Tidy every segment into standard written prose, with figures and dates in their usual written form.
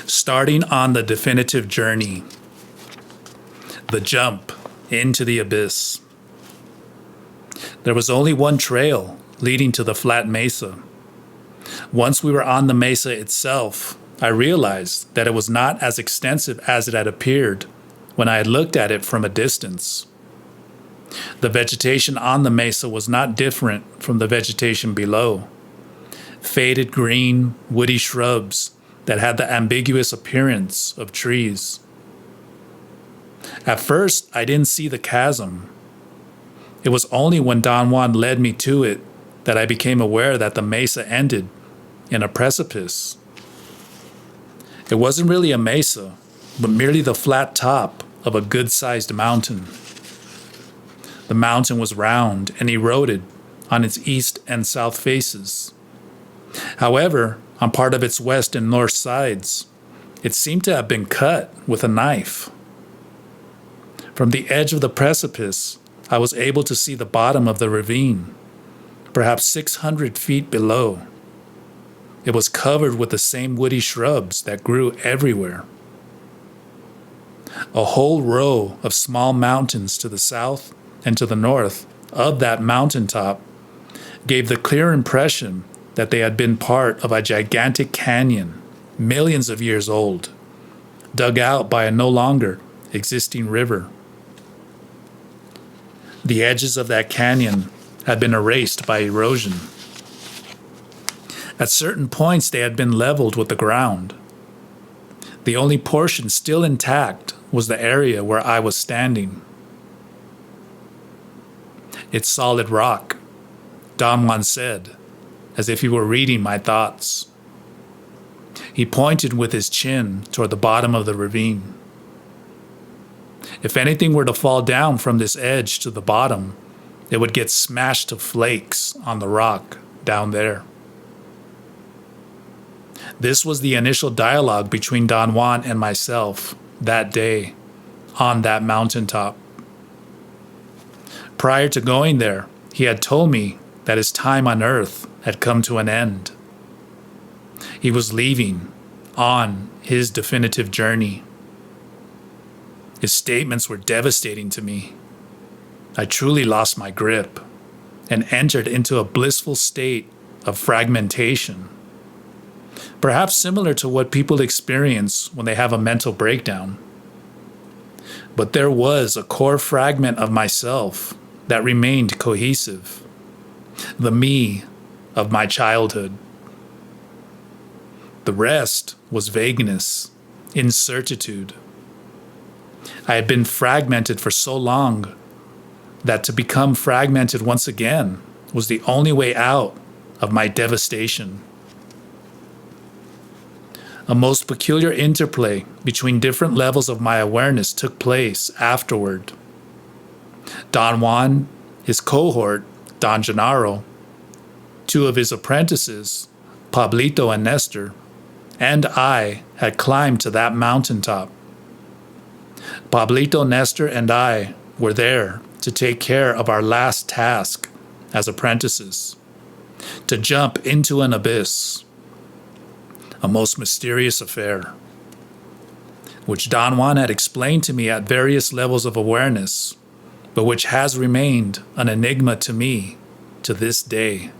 Starting on the definitive journey, the jump into the abyss. There was only one trail leading to the flat mesa. Once we were on the mesa itself, I realized that it was not as extensive as it had appeared when I had looked at it from a distance. The vegetation on the mesa was not different from the vegetation below. Faded green, woody shrubs that had the ambiguous appearance of trees. At first, I didn't see the chasm. It was only when Don Juan led me to it that I became aware that the mesa ended in a precipice. It wasn't really a mesa, but merely the flat top of a good-sized mountain. The mountain was round and eroded on its east and south faces. However, on part of its west and north sides, it seemed to have been cut with a knife. From the edge of the precipice, I was able to see the bottom of the ravine, perhaps 600 feet below. It was covered with the same woody shrubs that grew everywhere. A whole row of small mountains to the south and to the north of that mountaintop gave the clear impression that they had been part of a gigantic canyon, millions of years old, dug out by a no longer existing river. The edges of that canyon had been erased by erosion. At certain points, they had been leveled with the ground. The only portion still intact was the area where I was standing. "It's solid rock," Don Juan said, as if he were reading my thoughts. He pointed with his chin toward the bottom of the ravine. If anything were to fall down from this edge to the bottom, it would get smashed to flakes on the rock down there. This was the initial dialogue between Don Juan and myself that day on that mountaintop. Prior to going there, he had told me that his time on Earth had come to an end. He was leaving on his definitive journey. His statements were devastating to me. I truly lost my grip and entered into a blissful state of fragmentation, perhaps similar to what people experience when they have a mental breakdown. But there was a core fragment of myself that remained cohesive, the me of my childhood. The rest was vagueness, incertitude. I had been fragmented for so long that to become fragmented once again was the only way out of my devastation. A most peculiar interplay between different levels of my awareness took place afterward. Don Juan, his cohort, Don Gennaro, two of his apprentices, Pablito and Nestor, and I had climbed to that mountaintop. Pablito, Nestor, and I were there to take care of our last task as apprentices, to jump into an abyss, a most mysterious affair, which Don Juan had explained to me at various levels of awareness, but which has remained an enigma to me to this day.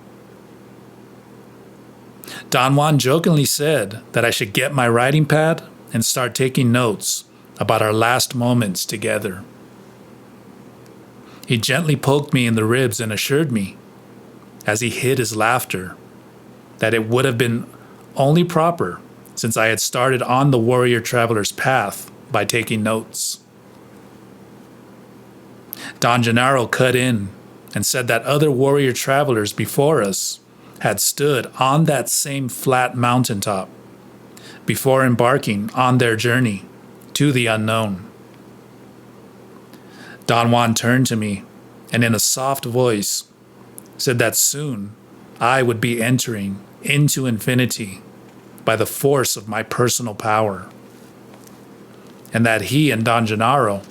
Don Juan jokingly said that I should get my writing pad and start taking notes about our last moments together. He gently poked me in the ribs and assured me, as he hid his laughter, that it would have been only proper since I had started on the warrior traveler's path by taking notes. Don Gennaro cut in and said that other warrior travelers before us had stood on that same flat mountaintop before embarking on their journey to the unknown. Don Juan turned to me and in a soft voice said that soon I would be entering into infinity by the force of my personal power, and that he and Don Gennaro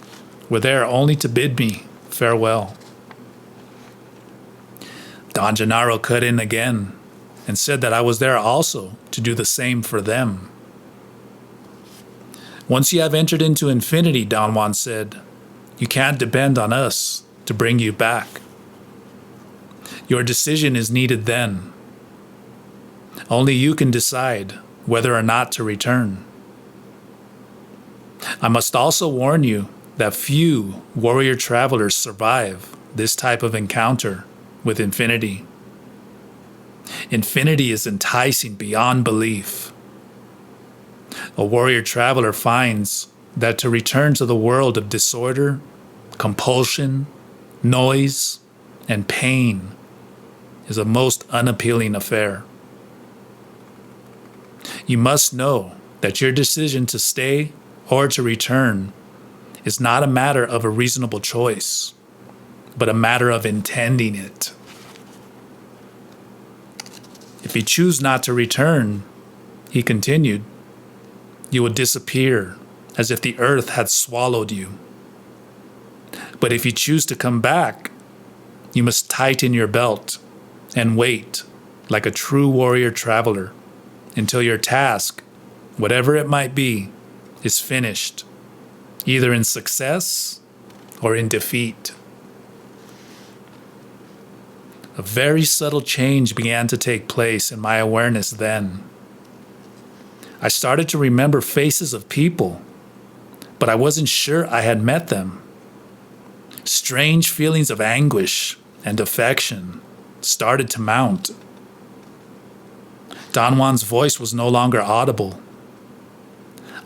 were there only to bid me farewell. Don Gennaro cut in again and said that I was there also to do the same for them. Once you have entered into infinity, Don Juan said, you can't depend on us to bring you back. Your decision is needed then. Only you can decide whether or not to return. I must also warn you that few warrior travelers survive this type of encounter with infinity. Infinity is enticing beyond belief. A warrior traveler finds that to return to the world of disorder, compulsion, noise, and pain is a most unappealing affair. You must know that your decision to stay or to return is not a matter of a reasonable choice, but a matter of intending it. If you choose not to return, he continued, you will disappear as if the earth had swallowed you. But if you choose to come back, you must tighten your belt and wait like a true warrior traveler until your task, whatever it might be, is finished, either in success or in defeat. A very subtle change began to take place in my awareness then. I started to remember faces of people, but I wasn't sure I had met them. Strange feelings of anguish and affection started to mount. Don Juan's voice was no longer audible.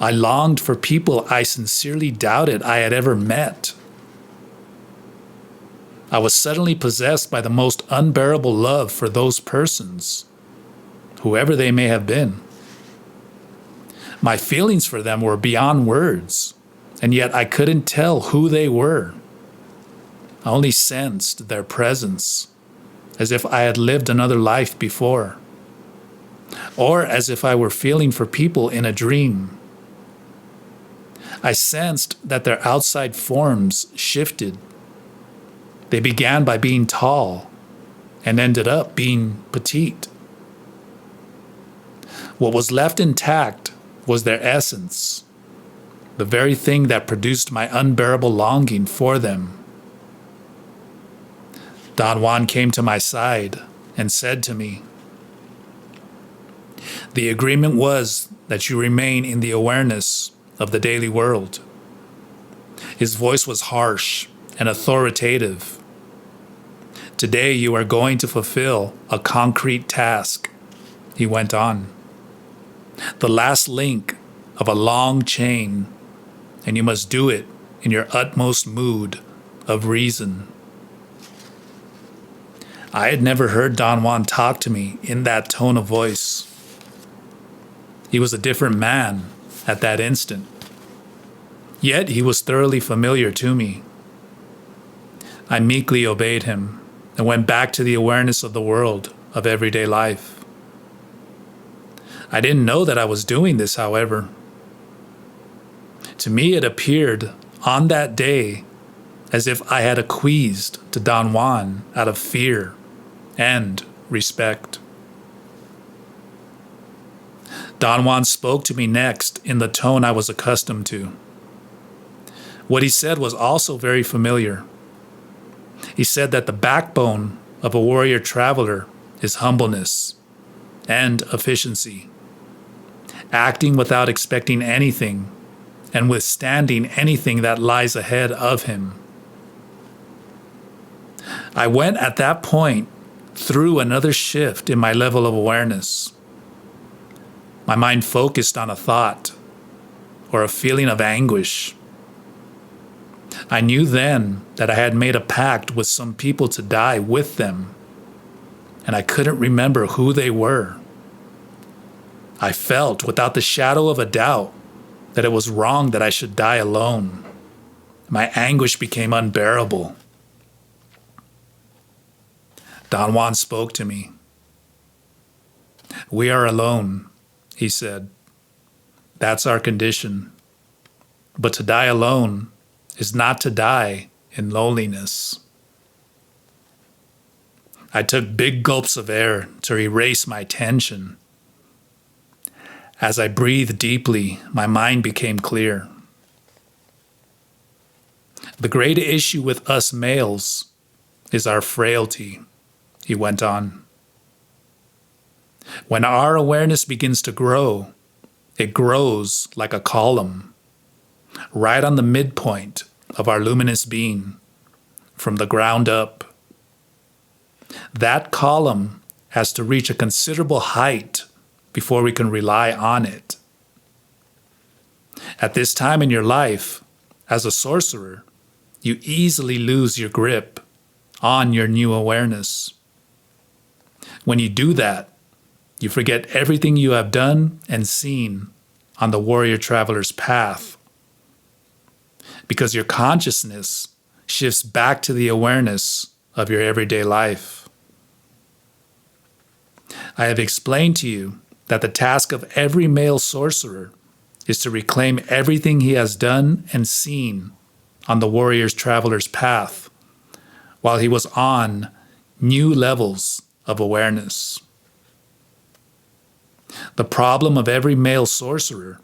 I longed for people I sincerely doubted I had ever met. I was suddenly possessed by the most unbearable love for those persons, whoever they may have been. My feelings for them were beyond words, and yet I couldn't tell who they were. I only sensed their presence, as if I had lived another life before, or as if I were feeling for people in a dream. I sensed that their outside forms shifted. They began by being tall and ended up being petite. What was left intact was their essence, the very thing that produced my unbearable longing for them. Don Juan came to my side and said to me, the agreement was that you remain in the awareness of the daily world. His voice was harsh and authoritative. Today you are going to fulfill a concrete task, he went on. The last link of a long chain, and you must do it in your utmost mood of reason. I had never heard Don Juan talk to me in that tone of voice. He was a different man at that instant. Yet he was thoroughly familiar to me. I meekly obeyed him and went back to the awareness of the world of everyday life. I didn't know that I was doing this, however. To me, it appeared on that day as if I had acquiesced to Don Juan out of fear and respect. Don Juan spoke to me next in the tone I was accustomed to. What he said was also very familiar. He said that the backbone of a warrior traveler is humbleness and efficiency, acting without expecting anything and withstanding anything that lies ahead of him. I went at that point through another shift in my level of awareness. My mind focused on a thought or a feeling of anguish. I knew then that I had made a pact with some people to die with them, and I couldn't remember who they were. I felt without the shadow of a doubt that it was wrong that I should die alone. My anguish became unbearable. Don Juan spoke to me. We are alone, he said. That's our condition. But to die alone is not to die in loneliness. I took big gulps of air to erase my tension. As I breathed deeply, my mind became clear. The great issue with us males is our frailty, he went on. When our awareness begins to grow, it grows like a column, right on the midpoint of our luminous being, from the ground up. That column has to reach a considerable height before we can rely on it. At this time in your life, as a sorcerer, you easily lose your grip on your new awareness. When you do that, you forget everything you have done and seen on the warrior traveler's path, because your consciousness shifts back to the awareness of your everyday life. I have explained to you that the task of every male sorcerer is to reclaim everything he has done and seen on the warrior's traveler's path while he was on new levels of awareness. The problem of every male sorcerer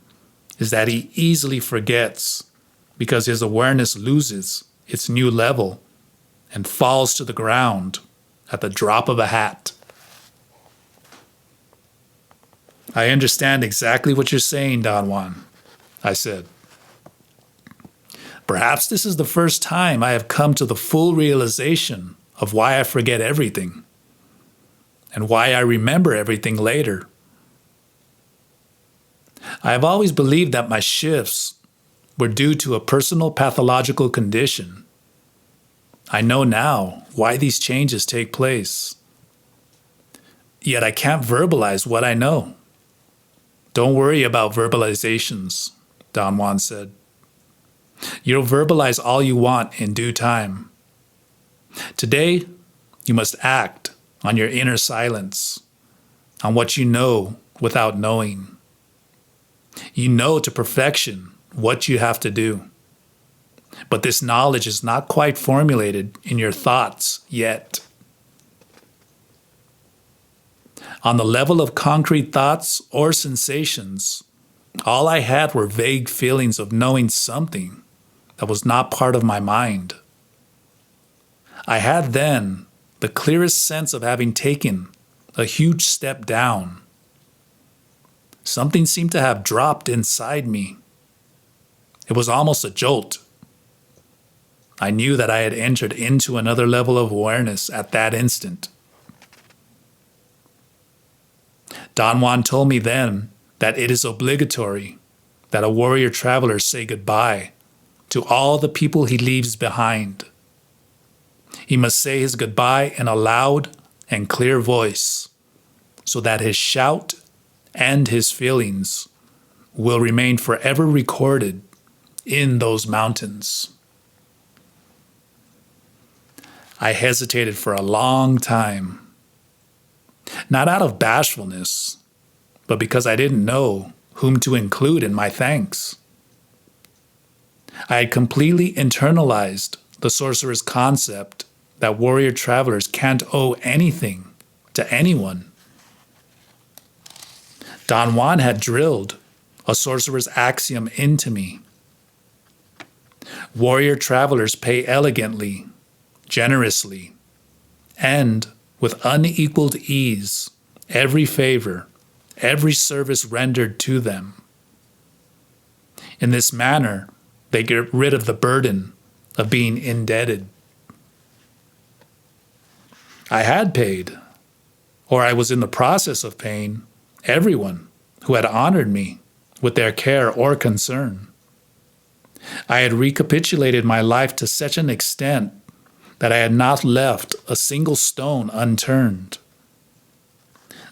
is that he easily forgets because his awareness loses its new level and falls to the ground at the drop of a hat. I understand exactly what you're saying, Don Juan, I said. Perhaps this is the first time I have come to the full realization of why I forget everything and why I remember everything later. I have always believed that my shifts were due to a personal pathological condition. I know now why these changes take place. Yet I can't verbalize what I know. Don't worry about verbalizations, Don Juan said. You'll verbalize all you want in due time. Today, you must act on your inner silence, on what you know without knowing. You know to perfection what you have to do, but this knowledge is not quite formulated in your thoughts yet. On the level of concrete thoughts or sensations, all I had were vague feelings of knowing something that was not part of my mind. I had then the clearest sense of having taken a huge step down. Something seemed to have dropped inside me. It was almost a jolt. I knew that I had entered into another level of awareness at that instant. Don Juan told me then that it is obligatory that a warrior traveler say goodbye to all the people he leaves behind. He must say his goodbye in a loud and clear voice so that his shout and his feelings will remain forever recorded in those mountains. I hesitated for a long time, not out of bashfulness, but because I didn't know whom to include in my thanks. I had completely internalized the sorcerer's concept that warrior travelers can't owe anything to anyone. Don Juan had drilled a sorcerer's axiom into me. Warrior travelers pay elegantly, generously, and with unequaled ease every favor, every service rendered to them. In this manner, they get rid of the burden of being indebted. I had paid, or I was in the process of paying, everyone who had honored me with their care or concern. I had recapitulated my life to such an extent that I had not left a single stone unturned.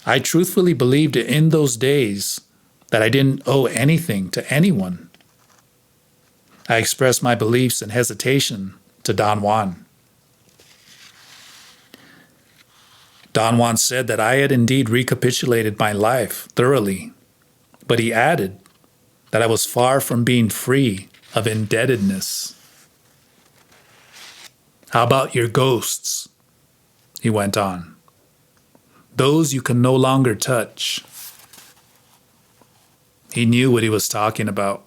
I truthfully believed in those days that I didn't owe anything to anyone. I expressed my beliefs and hesitation to Don Juan. Don Juan said that I had indeed recapitulated my life thoroughly, but he added that I was far from being free of indebtedness. How about your ghosts? He went on. Those you can no longer touch. He knew what he was talking about.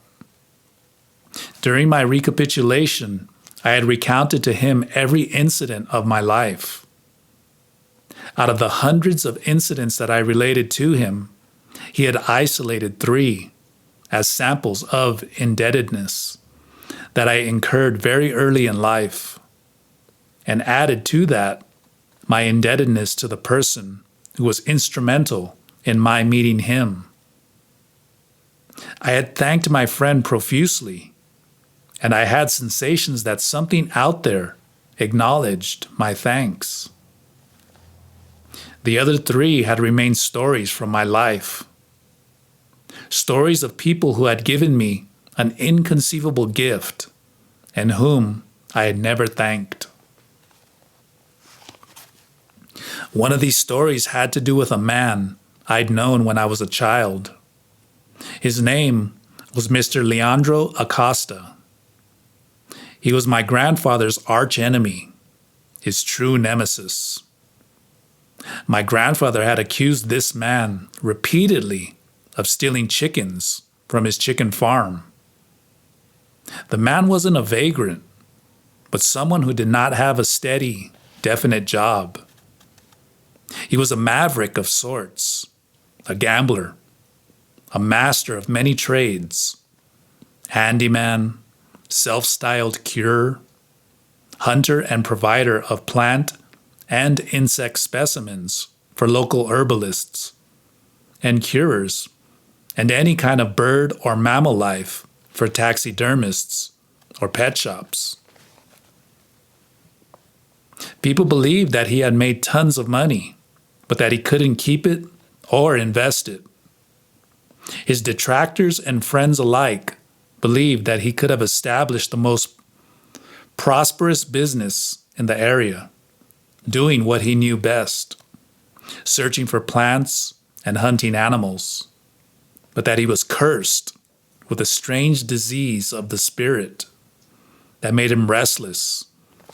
During my recapitulation, I had recounted to him every incident of my life. Out of the hundreds of incidents that I related to him, he had isolated 3 as samples of indebtedness that I incurred very early in life, and added to that my indebtedness to the person who was instrumental in my meeting him. I had thanked my friend profusely, and I had sensations that something out there acknowledged my thanks. The other 3 had remained stories from my life. Stories of people who had given me an inconceivable gift and whom I had never thanked. One of these stories had to do with a man I'd known when I was a child. His name was Mr. Leandro Acosta. He was my grandfather's archenemy, his true nemesis. My grandfather had accused this man repeatedly of stealing chickens from his chicken farm. The man wasn't a vagrant, but someone who did not have a steady, definite job. He was a maverick of sorts, a gambler, a master of many trades, handyman, self-styled curer, hunter and provider of plant and insect specimens for local herbalists, and curers, and any kind of bird or mammal life for taxidermists or pet shops. People believed that he had made tons of money, but that he couldn't keep it or invest it. His detractors and friends alike believed that he could have established the most prosperous business in the area, doing what he knew best, searching for plants and hunting animals, but that he was cursed with a strange disease of the spirit that made him restless,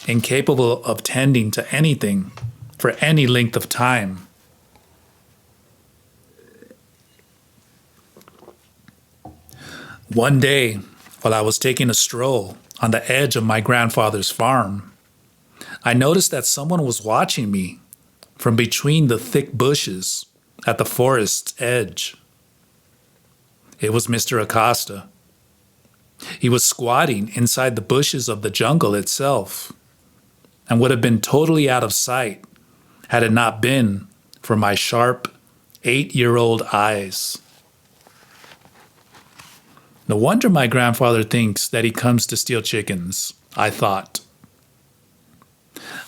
incapable of tending to anything for any length of time. One day, while I was taking a stroll on the edge of my grandfather's farm, I noticed that someone was watching me from between the thick bushes at the forest's edge. It was Mr. Acosta. He was squatting inside the bushes of the jungle itself, and would have been totally out of sight had it not been for my sharp 8-year-old eyes. No wonder my grandfather thinks that he comes to steal chickens, I thought.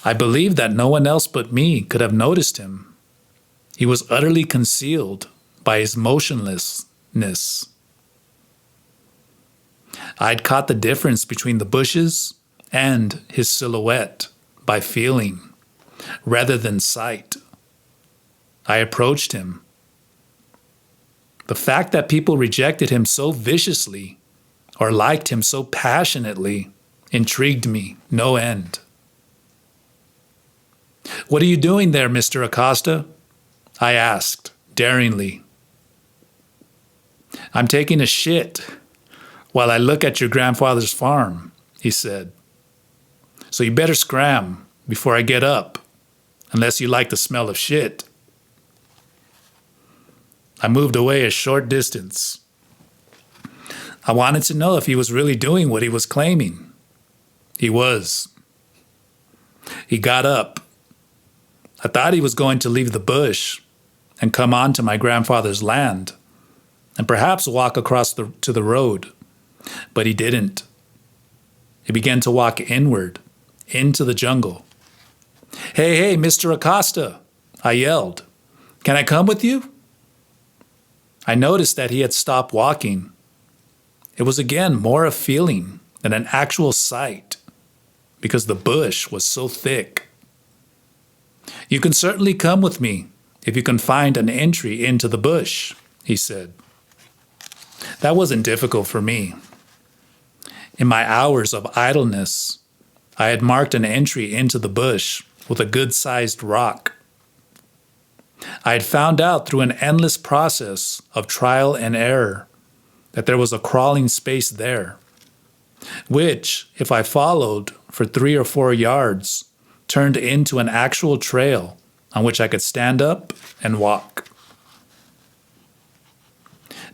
I believed that no one else but me could have noticed him. He was utterly concealed by his motionlessness. I'd caught the difference between the bushes and his silhouette by feeling, rather than sight. I approached him. The fact that people rejected him so viciously or liked him so passionately intrigued me no end. "What are you doing there, Mr. Acosta?" I asked, daringly. "I'm taking a shit while I look at your grandfather's farm," he said. "So you better scram before I get up, unless you like the smell of shit." I moved away a short distance. I wanted to know if he was really doing what he was claiming. He was. He got up. I thought he was going to leave the bush and come onto my grandfather's land and perhaps walk across to the road, but he didn't. He began to walk inward, into the jungle. Hey, Mr. Acosta," I yelled. "Can I come with you?" I noticed that he had stopped walking. It was again more a feeling than an actual sight, because the bush was so thick. "You can certainly come with me if you can find an entry into the bush," he said. That wasn't difficult for me. In my hours of idleness, I had marked an entry into the bush with a good-sized rock. I had found out through an endless process of trial and error that there was a crawling space there, which, if I followed for 3 or 4 yards, turned into an actual trail on which I could stand up and walk.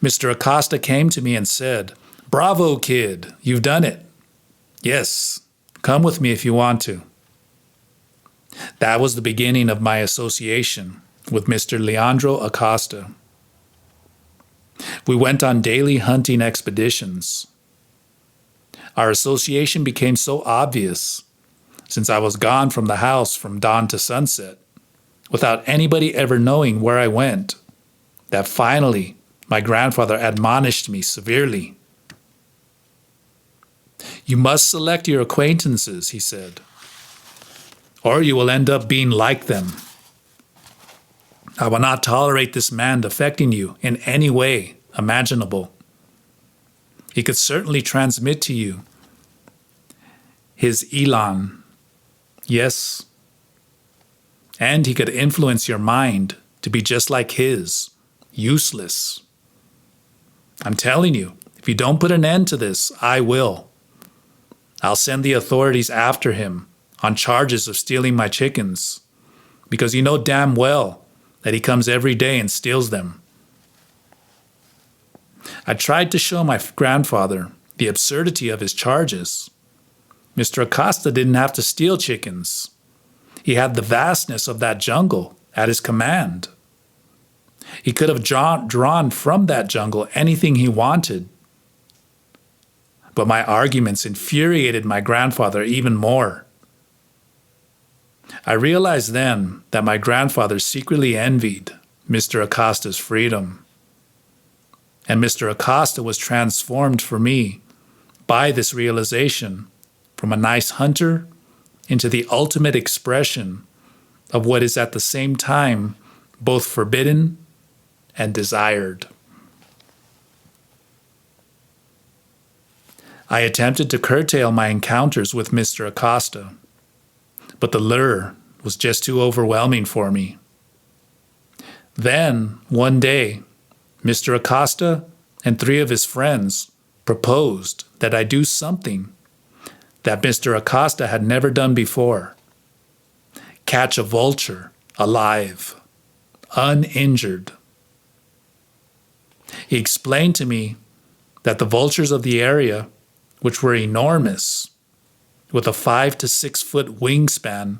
Mr. Acosta came to me and said, "Bravo, kid, you've done it. Yes, come with me if you want to." That was the beginning of my association with Mr. Leandro Acosta. We went on daily hunting expeditions. Our association became so obvious since I was gone from the house from dawn to sunset, without anybody ever knowing where I went, that finally my grandfather admonished me severely. "You must select your acquaintances," he said, "or you will end up being like them. I will not tolerate this man affecting you in any way imaginable. He could certainly transmit to you his elan, yes, and he could influence your mind to be just like his, useless. I'm telling you, if you don't put an end to this, I will. I'll send the authorities after him on charges of stealing my chickens, because you know damn well that he comes every day and steals them." I tried to show my grandfather the absurdity of his charges. Mr. Acosta didn't have to steal chickens. He had the vastness of that jungle at his command. He could have drawn from that jungle anything he wanted. But my arguments infuriated my grandfather even more. I realized then that my grandfather secretly envied Mr. Acosta's freedom. And Mr. Acosta was transformed for me by this realization from a nice hunter into the ultimate expression of what is at the same time both forbidden and desired. I attempted to curtail my encounters with Mr. Acosta, but the lure was just too overwhelming for me. Then, one day, Mr. Acosta and 3 of his friends proposed that I do something that Mr. Acosta had never done before: catch a vulture alive, uninjured. He explained to me that the vultures of the area, which were enormous, with a 5 to 6 foot wingspan,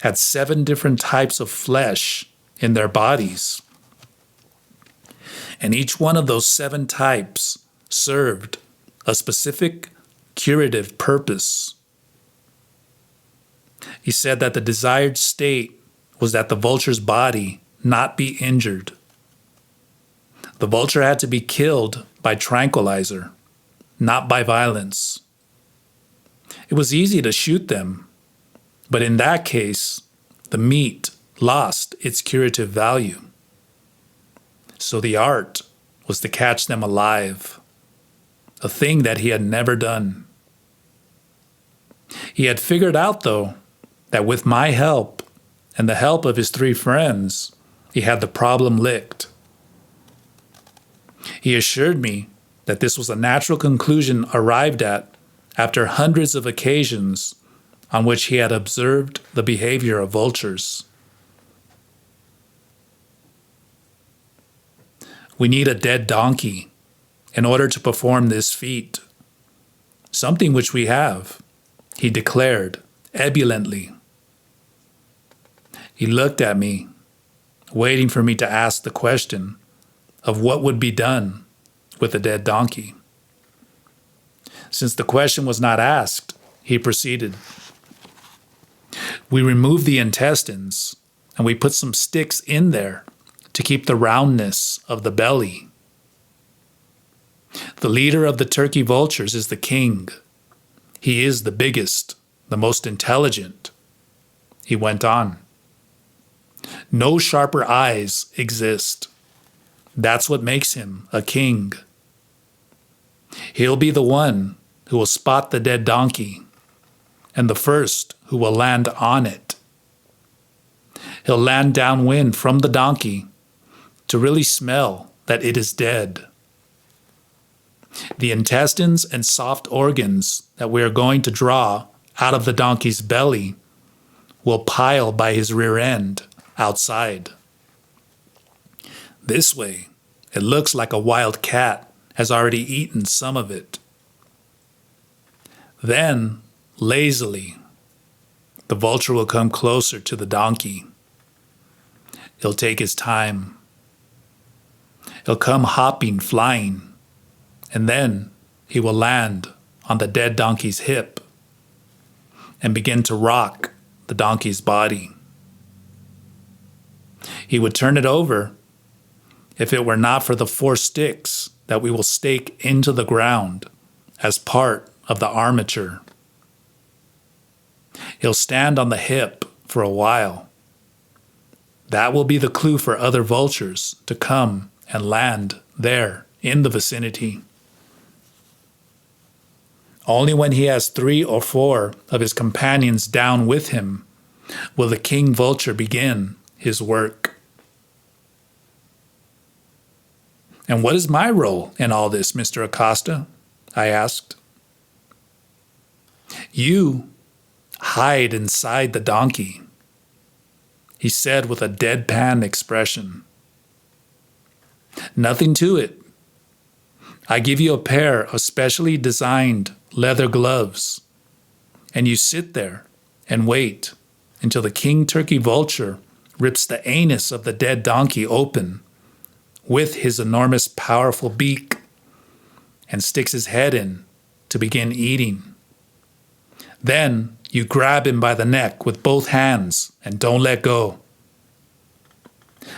had 7 different types of flesh in their bodies. And each one of those 7 types served a specific curative purpose. He said that the desired state was that the vulture's body not be injured. The vulture had to be killed by tranquilizer, not by violence. It was easy to shoot them, but in that case, the meat lost its curative value. So the art was to catch them alive, a thing that he had never done. He had figured out, though, that with my help and the help of his 3 friends, he had the problem licked. He assured me that this was a natural conclusion arrived at after hundreds of occasions on which he had observed the behavior of vultures. "We need a dead donkey in order to perform this feat, something which we have," he declared ebulliently. He looked at me, waiting for me to ask the question of what would be done with a dead donkey. Since the question was not asked, he proceeded. "We removed the intestines and we put some sticks in there to keep the roundness of the belly. The leader of the turkey vultures is the king. He is the biggest, the most intelligent," he went on. "No sharper eyes exist. That's what makes him a king. He'll be the one who will spot the dead donkey and the first who will land on it. He'll land downwind from the donkey to really smell that it is dead. The intestines and soft organs that we are going to draw out of the donkey's belly will pile by his rear end outside. This way, it looks like a wild cat has already eaten some of it. Then, lazily, the vulture will come closer to the donkey. He'll take his time. He'll come hopping, flying, and then he will land on the dead donkey's hip and begin to rock the donkey's body. He would turn it over if it were not for the 4 sticks that we will stake into the ground as part of the armature. He'll stand on the hip for a while. That will be the clue for other vultures to come and land there in the vicinity. Only when he has 3 or 4 of his companions down with him will the king vulture begin his work. And what is my role in all this, Mr. Acosta? I asked. You hide inside the donkey, he said with a deadpan expression. Nothing to it. I give you a pair of specially designed leather gloves, and you sit there and wait until the king turkey vulture rips the anus of the dead donkey open with his enormous powerful beak and sticks his head in to begin eating. Then you grab him by the neck with both hands and don't let go.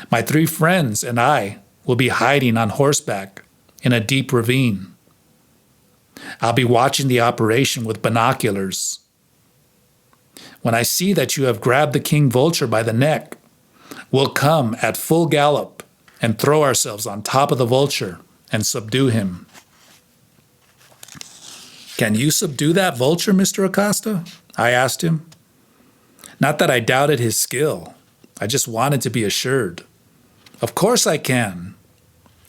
My 3 friends and I will be hiding on horseback in a deep ravine. I'll be watching the operation with binoculars. When I see that you have grabbed the king vulture by the neck, we'll come at full gallop and throw ourselves on top of the vulture and subdue him. Can you subdue that vulture, Mr. Acosta? I asked him. Not that I doubted his skill. I just wanted to be assured. Of course I can,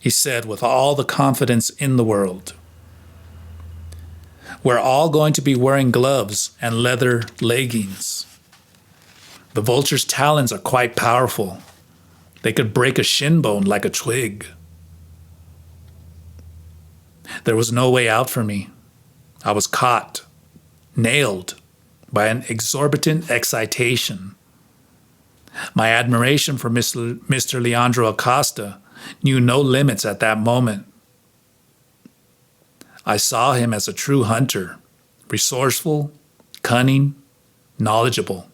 he said with all the confidence in the world. We're all going to be wearing gloves and leather leggings. The vulture's talons are quite powerful. They could break a shin bone like a twig. There was no way out for me. I was caught, nailed by an exorbitant excitation. My admiration for Mr. Leandro Acosta knew no limits at that moment. I saw him as a true hunter, resourceful, cunning, knowledgeable.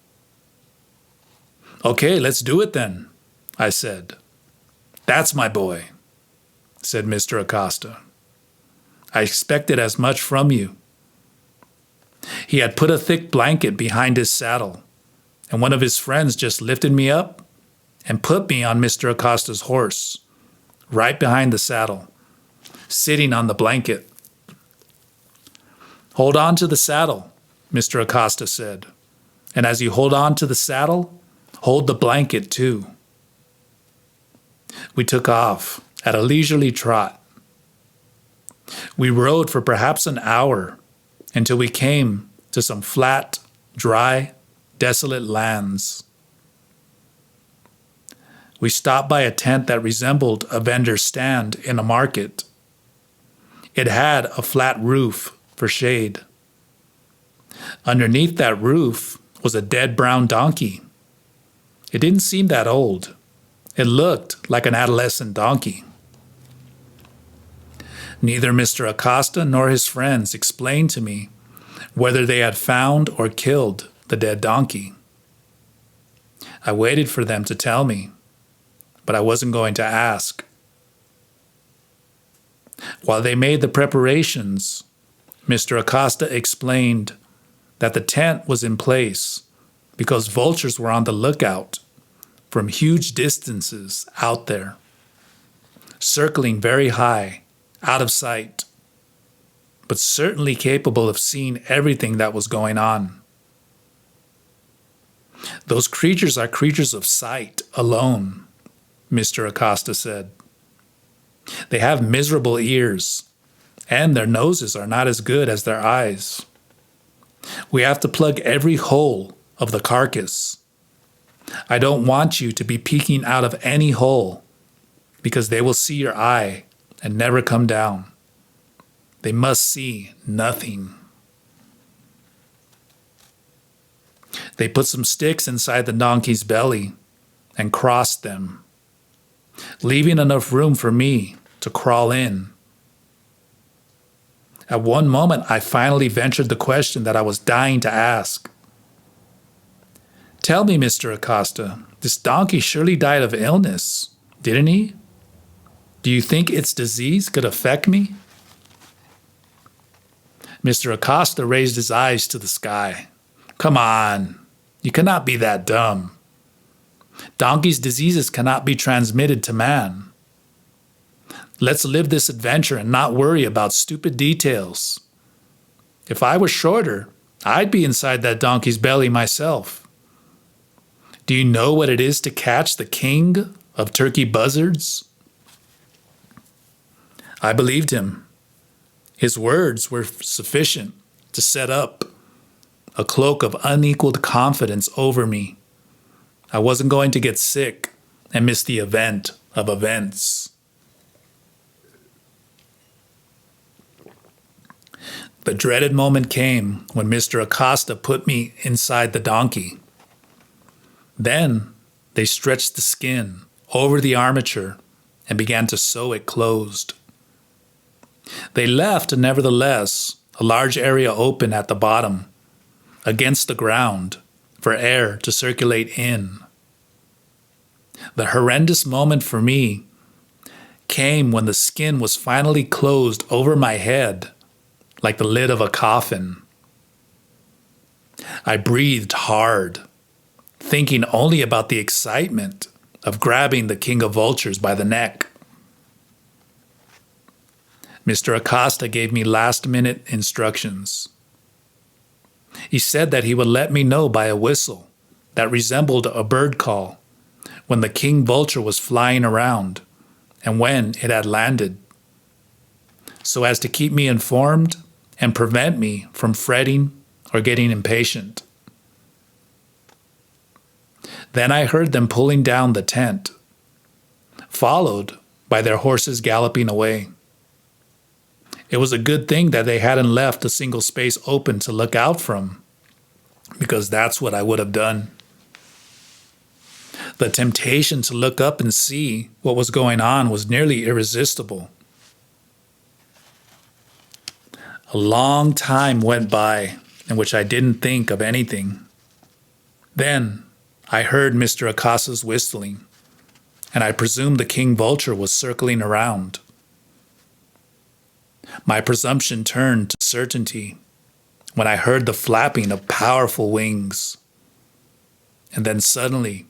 Okay, let's do it then, I said. That's my boy, said Mr. Acosta. I expected as much from you. He had put a thick blanket behind his saddle, and one of his friends just lifted me up and put me on Mr. Acosta's horse, right behind the saddle, sitting on the blanket. Hold on to the saddle, Mr. Acosta said, and as you hold on to the saddle, hold the blanket too. We took off at a leisurely trot. We rode for perhaps an hour until we came to some flat, dry, desolate lands. We stopped by a tent that resembled a vendor's stand in a market. It had a flat roof for shade. Underneath that roof was a dead brown donkey. It didn't seem that old. It looked like an adolescent donkey. Neither Mr. Acosta nor his friends explained to me whether they had found or killed the dead donkey. I waited for them to tell me, but I wasn't going to ask. While they made the preparations, Mr. Acosta explained that the tent was in place because vultures were on the lookout from huge distances out there, circling very high, out of sight, but certainly capable of seeing everything that was going on. Those creatures are creatures of sight alone, Mr. Acosta said. They have miserable ears and their noses are not as good as their eyes. We have to plug every hole of the carcass. I don't want you to be peeking out of any hole, because they will see your eye and never come down. They must see nothing. They put some sticks inside the donkey's belly and crossed them, leaving enough room for me to crawl in. At one moment, I finally ventured the question that I was dying to ask. Tell me, Mr. Acosta, this donkey surely died of illness, didn't he? Do you think its disease could affect me? Mr. Acosta raised his eyes to the sky. Come on, you cannot be that dumb. Donkeys' diseases cannot be transmitted to man. Let's live this adventure and not worry about stupid details. If I was shorter, I'd be inside that donkey's belly myself. Do you know what it is to catch the king of turkey buzzards? I believed him. His words were sufficient to set up a cloak of unequaled confidence over me. I wasn't going to get sick and miss the event of events. The dreaded moment came when Mr. Acosta put me inside the donkey. Then they stretched the skin over the armature and began to sew it closed. They left, nevertheless, a large area open at the bottom, against the ground, for air to circulate in. The horrendous moment for me came when the skin was finally closed over my head, like the lid of a coffin. I breathed hard, thinking only about the excitement of grabbing the king of vultures by the neck. Mr. Acosta gave me last-minute instructions. He said that he would let me know by a whistle that resembled a bird call when the king vulture was flying around and when it had landed, so as to keep me informed and prevent me from fretting or getting impatient. Then I heard them pulling down the tent, followed by their horses galloping away. It was a good thing that they hadn't left a single space open to look out from, because that's what I would have done. The temptation to look up and see what was going on was nearly irresistible. A long time went by in which I didn't think of anything. Then I heard Mr. Acosta's whistling, and I presumed the king vulture was circling around. My presumption turned to certainty when I heard the flapping of powerful wings. And then suddenly,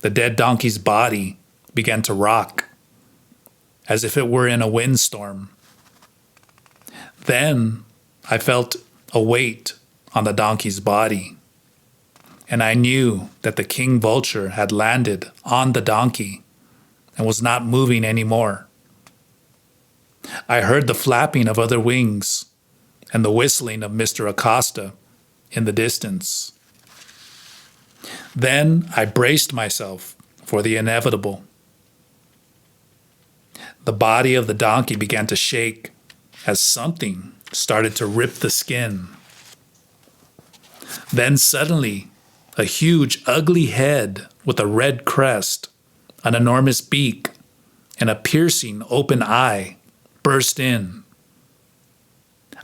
the dead donkey's body began to rock, as if it were in a windstorm. Then I felt a weight on the donkey's body, and I knew that the king vulture had landed on the donkey and was not moving anymore. I heard the flapping of other wings and the whistling of Mr. Acosta in the distance. Then I braced myself for the inevitable. The body of the donkey began to shake as something started to rip the skin. Then suddenly, a huge, ugly head with a red crest, an enormous beak, and a piercing, open eye burst in.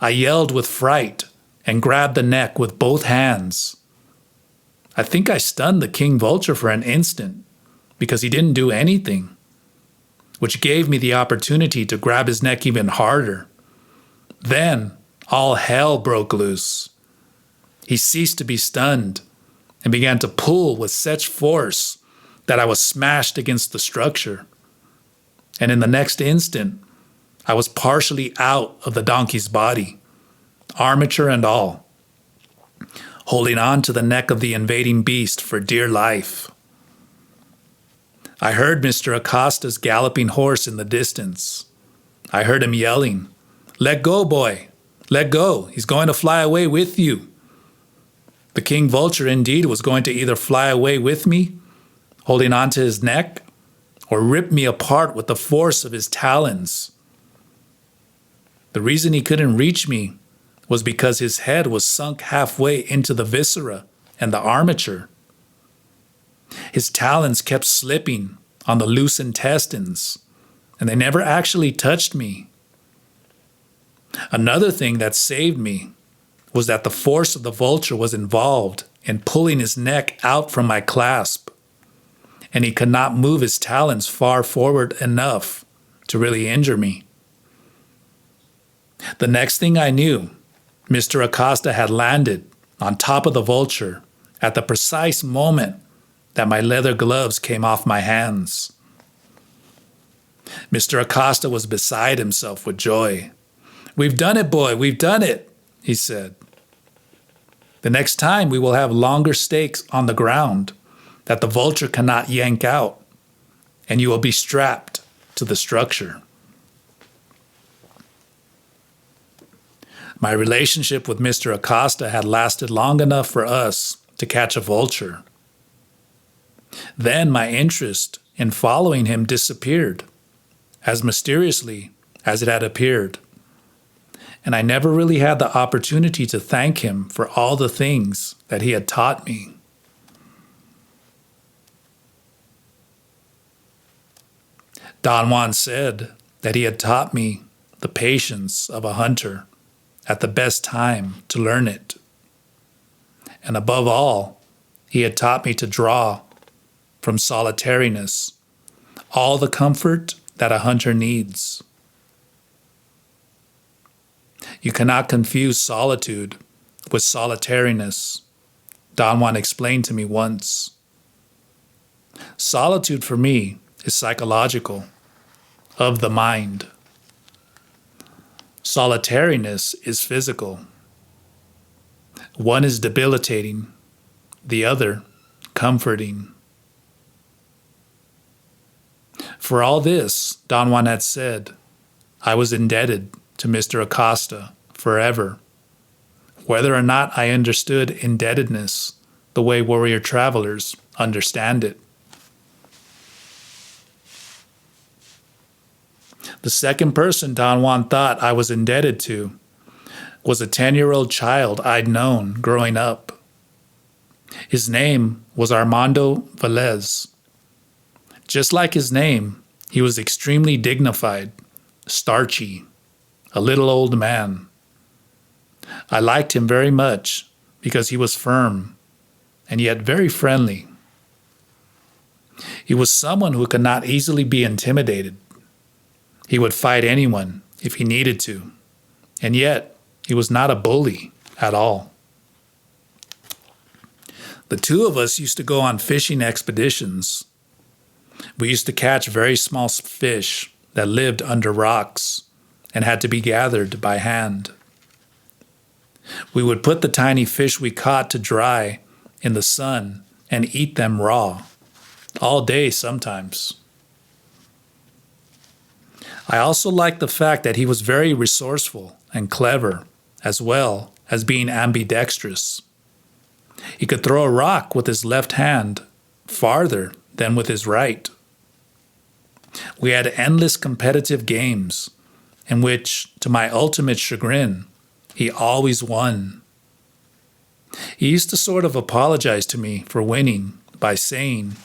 I yelled with fright and grabbed the neck with both hands. I think I stunned the king vulture for an instant because he didn't do anything, which gave me the opportunity to grab his neck even harder. Then all hell broke loose. He ceased to be stunned and began to pull with such force that I was smashed against the structure. And in the next instant, I was partially out of the donkey's body, armature and all, holding on to the neck of the invading beast for dear life. I heard Mr. Acosta's galloping horse in the distance. I heard him yelling, Let go, boy. Let go. He's going to fly away with you. The king vulture indeed was going to either fly away with me, holding onto his neck, or rip me apart with the force of his talons. The reason he couldn't reach me was because his head was sunk halfway into the viscera and the armature. His talons kept slipping on the loose intestines, and they never actually touched me. Another thing that saved me was that the force of the vulture was involved in pulling his neck out from my clasp, and he could not move his talons far forward enough to really injure me. The next thing I knew, Mr. Acosta had landed on top of the vulture at the precise moment that my leather gloves came off my hands. Mr. Acosta was beside himself with joy. "We've done it, boy, we've done it," he said. "The next time we will have longer stakes on the ground that the vulture cannot yank out, and you will be strapped to the structure." My relationship with Mr. Acosta had lasted long enough for us to catch a vulture. Then my interest in following him disappeared, as mysteriously as it had appeared, and I never really had the opportunity to thank him for all the things that he had taught me. Don Juan said that he had taught me the patience of a hunter at the best time to learn it. And above all, he had taught me to draw from solitariness all the comfort that a hunter needs. You cannot confuse solitude with solitariness, Don Juan explained to me once. Solitude for me is psychological, of the mind. Solitariness is physical. One is debilitating, the other comforting. For all this, Don Juan had said, I was indebted to Mr. Acosta forever, whether or not I understood indebtedness the way warrior travelers understand it. The second person Don Juan thought I was indebted to was a 10-year-old child I'd known growing up. His name was Armando Velez. Just like his name, he was extremely dignified, starchy, a little old man. I liked him very much because he was firm and yet very friendly. He was someone who could not easily be intimidated. He would fight anyone if he needed to, and yet he was not a bully at all. The two of us used to go on fishing expeditions. We used to catch very small fish that lived under rocks and had to be gathered by hand. We would put the tiny fish we caught to dry in the sun and eat them raw, all day sometimes. I also liked the fact that he was very resourceful and clever, as well as being ambidextrous. He could throw a rock with his left hand farther than with his right. We had endless competitive games in which, to my ultimate chagrin, he always won. He used to sort of apologize to me for winning by saying,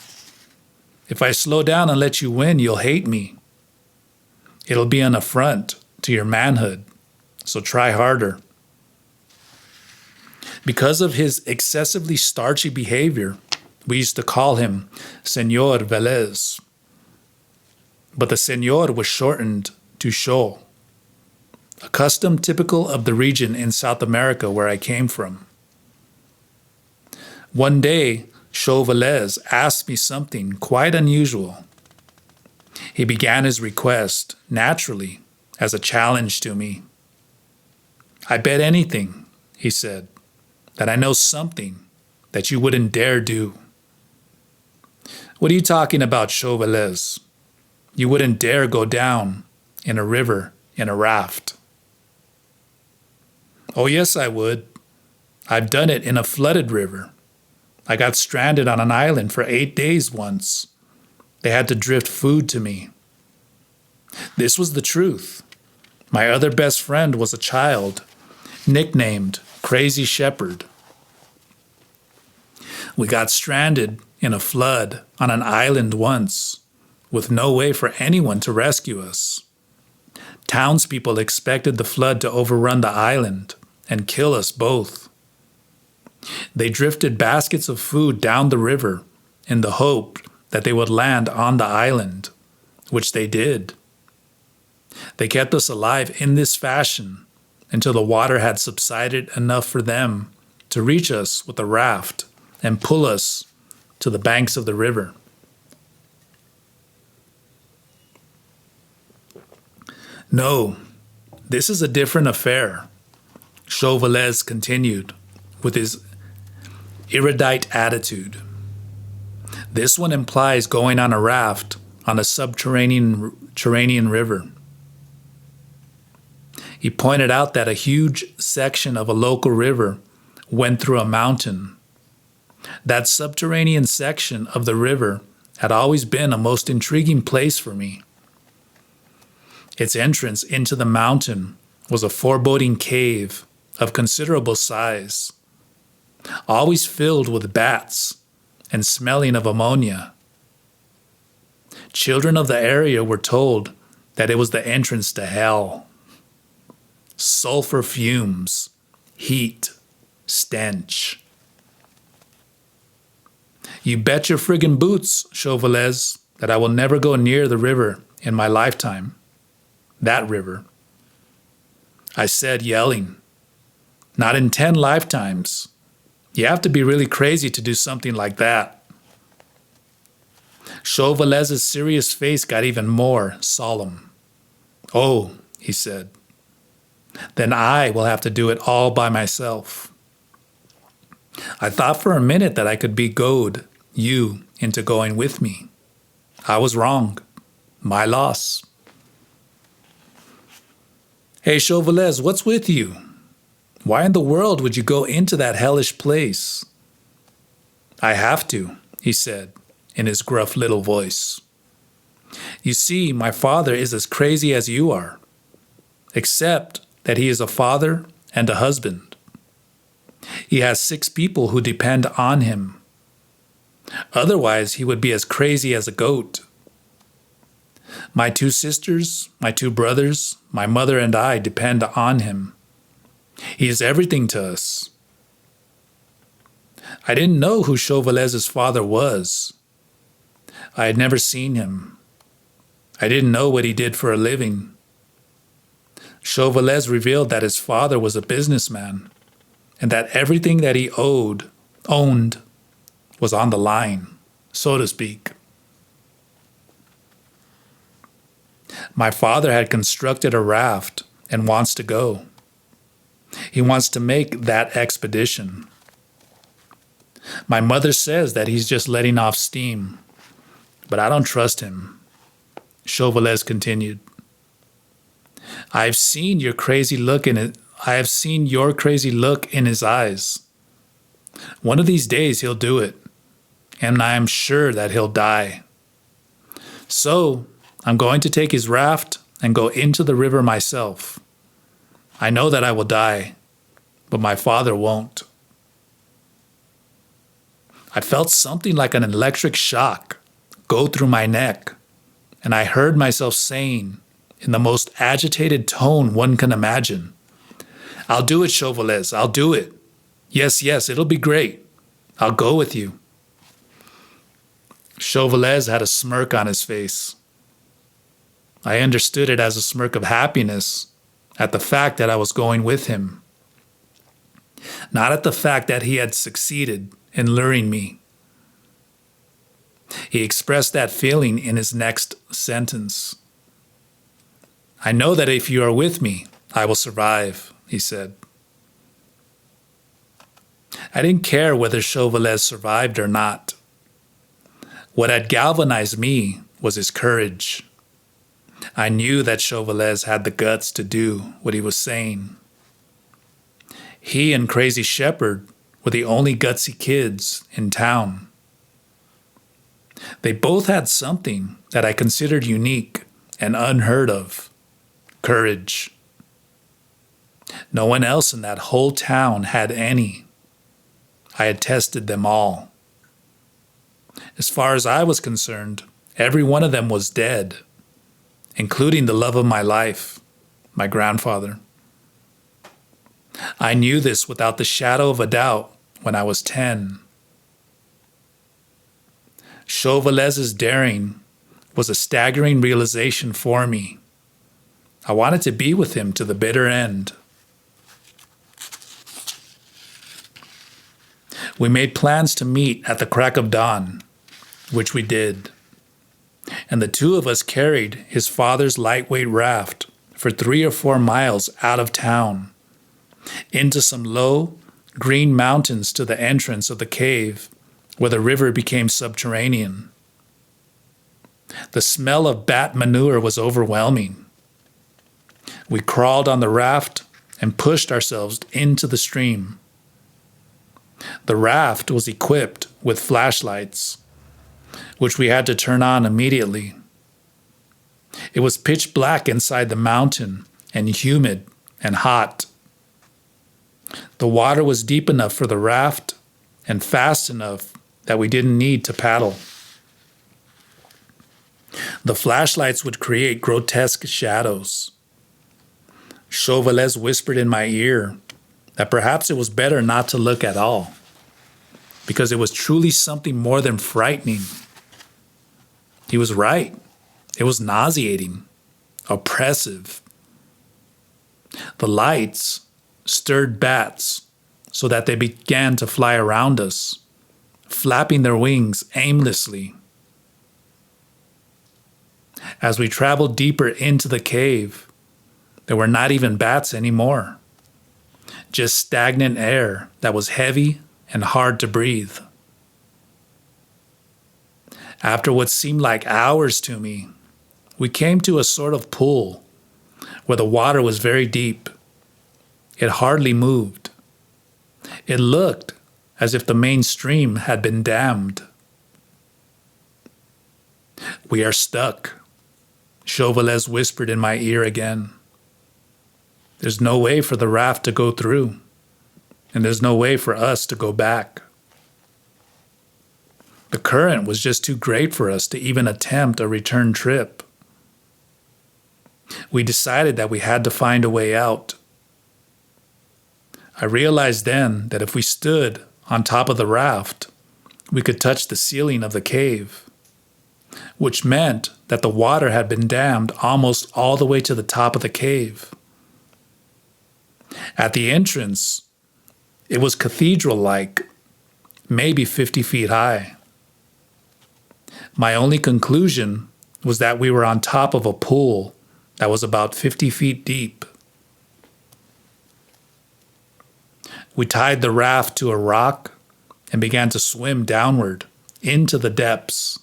"If I slow down and let you win, you'll hate me. It'll be an affront to your manhood, so try harder." Because of his excessively starchy behavior, we used to call him Señor Velez. But the Señor was shortened to Xo, a custom typical of the region in South America where I came from. One day, Xo Velez asked me something quite unusual. He began his request, naturally, as a challenge to me. "I bet anything," he said, "that I know something that you wouldn't dare do." "What are you talking about, Xo Velez? You wouldn't dare go down in a river in a raft." Oh, yes, I would. I've done it in a flooded river. I got stranded on an island for 8 days once. They had to drift food to me. This was the truth. My other best friend was a child, nicknamed Crazy Shepherd. We got stranded in a flood on an island once, with no way for anyone to rescue us. Townspeople expected the flood to overrun the island and kill us both. They drifted baskets of food down the river in the hope that they would land on the island, which they did. They kept us alive in this fashion until the water had subsided enough for them to reach us with a raft and pull us to the banks of the river. No, this is a different affair, Chauvelez continued with his erudite attitude. This one implies going on a raft on a subterranean river. He pointed out that a huge section of a local river went through a mountain. That subterranean section of the river had always been a most intriguing place for me. Its entrance into the mountain was a foreboding cave of considerable size, always filled with bats and smelling of ammonia. Children of the area were told that it was the entrance to hell. Sulfur fumes, heat, stench. You bet your friggin' boots, Chauvelez, that I will never go near the river in my lifetime. That river. I said, yelling. Not in 10 lifetimes. You have to be really crazy to do something like that. Chauvelez's serious face got even more solemn. Oh, he said. Then I will have to do it all by myself. I thought for a minute that I could goad you into going with me. I was wrong. My loss. Hey, Chauvelez, what's with you? Why in the world would you go into that hellish place? I have to, he said in his gruff little voice. You see, my father is as crazy as you are, except that he is a father and a husband. He has 6 people who depend on him. Otherwise, he would be as crazy as a goat. My 2 sisters, my 2 brothers, my mother and I depend on him. He is everything to us. I didn't know who Chauvelez's father was. I had never seen him. I didn't know what he did for a living. Chauvelez revealed that his father was a businessman and that everything that he owned, was on the line, so to speak. My father had constructed a raft and wants to go. He wants to make that expedition. My mother says that he's just letting off steam, but I don't trust him. Chauvelez continued. I have seen your crazy look in his eyes. One of these days he'll do it, and I am sure that he'll die. So I'm going to take his raft and go into the river myself. I know that I will die, but my father won't. I felt something like an electric shock go through my neck, and I heard myself saying, in the most agitated tone one can imagine, I'll do it, Chauvelez, I'll do it. Yes, it'll be great. I'll go with you. Chauvelez had a smirk on his face. I understood it as a smirk of happiness at the fact that I was going with him, not at the fact that he had succeeded in luring me. He expressed that feeling in his next sentence. I know that if you are with me, I will survive, he said. I didn't care whether Chauvelez survived or not. What had galvanized me was his courage. I knew that Chauvelez had the guts to do what he was saying. He and Crazy Shepherd were the only gutsy kids in town. They both had something that I considered unique and unheard of: courage. No one else in that whole town had any. I had tested them all. As far as I was concerned, every one of them was dead, including the love of my life, my grandfather. I knew this without the shadow of a doubt when I was 10. Chauvelaise's daring was a staggering realization for me. I wanted to be with him to the bitter end. We made plans to meet at the crack of dawn, which we did, and the two of us carried his father's lightweight raft for 3 or 4 miles out of town, into some low, green mountains to the entrance of the cave where the river became subterranean. The smell of bat manure was overwhelming. We crawled on the raft and pushed ourselves into the stream. The raft was equipped with flashlights, which we had to turn on immediately. It was pitch black inside the mountain and humid and hot. The water was deep enough for the raft and fast enough that we didn't need to paddle. The flashlights would create grotesque shadows. Chauvelaise whispered in my ear that perhaps it was better not to look at all, because it was truly something more than frightening. He was right. It was nauseating, oppressive. The lights stirred bats so that they began to fly around us, flapping their wings aimlessly. As we traveled deeper into the cave, there were not even bats anymore, just stagnant air that was heavy and hard to breathe. After what seemed like hours to me, we came to a sort of pool where the water was very deep. It hardly moved. It looked as if the main stream had been dammed. "We are stuck," Chauvelaise whispered in my ear again. "There's no way for the raft to go through, and there's no way for us to go back." The current was just too great for us to even attempt a return trip. We decided that we had to find a way out. I realized then that if we stood on top of the raft, we could touch the ceiling of the cave, which meant that the water had been dammed almost all the way to the top of the cave. At the entrance, it was cathedral-like, maybe 50 feet high. My only conclusion was that we were on top of a pool that was about 50 feet deep. We tied the raft to a rock and began to swim downward into the depths,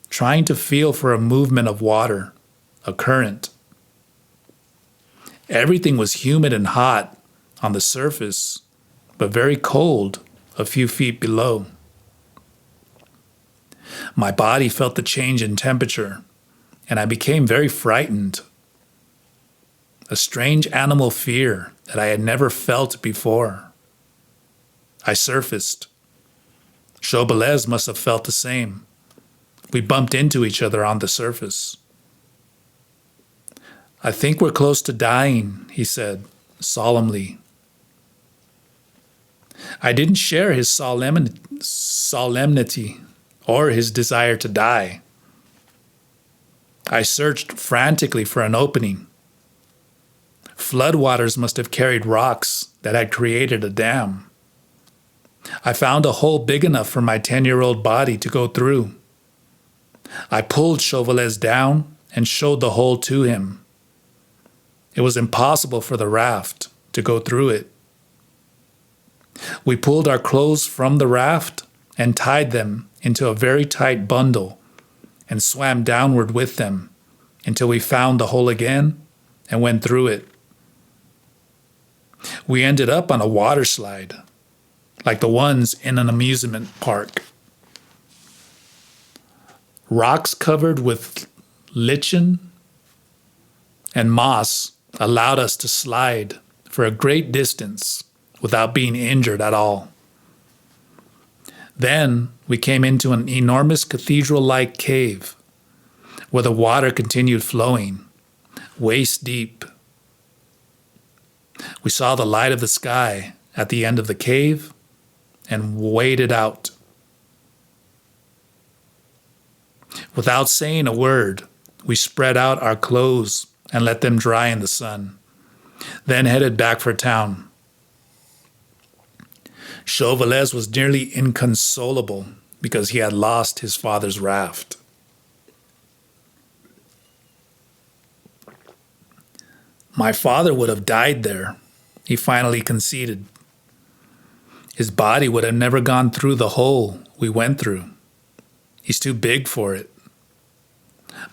trying to feel for a movement of water, a current. Everything was humid and hot on the surface, but very cold a few feet below. My body felt the change in temperature, and I became very frightened. A strange animal fear that I had never felt before. I surfaced. Chauvelaise must have felt the same. We bumped into each other on the surface. "I think we're close to dying," he said, solemnly. I didn't share his solemnity or his desire to die. I searched frantically for an opening. Floodwaters must have carried rocks that had created a dam. I found a hole big enough for my 10-year-old body to go through. I pulled Chauvelaise down and showed the hole to him. It was impossible for the raft to go through it. We pulled our clothes from the raft and tied them into a very tight bundle and swam downward with them until we found the hole again and went through it. We ended up on a water slide, like the ones in an amusement park. Rocks covered with lichen and moss allowed us to slide for a great distance without being injured at all. Then we came into an enormous cathedral-like cave where the water continued flowing, waist deep. We saw the light of the sky at the end of the cave and waded out. Without saying a word, we spread out our clothes and let them dry in the sun, then headed back for town. Chauvelin was nearly inconsolable because he had lost his father's raft. My father would have died there, he finally conceded. His body would have never gone through the hole we went through. He's too big for it.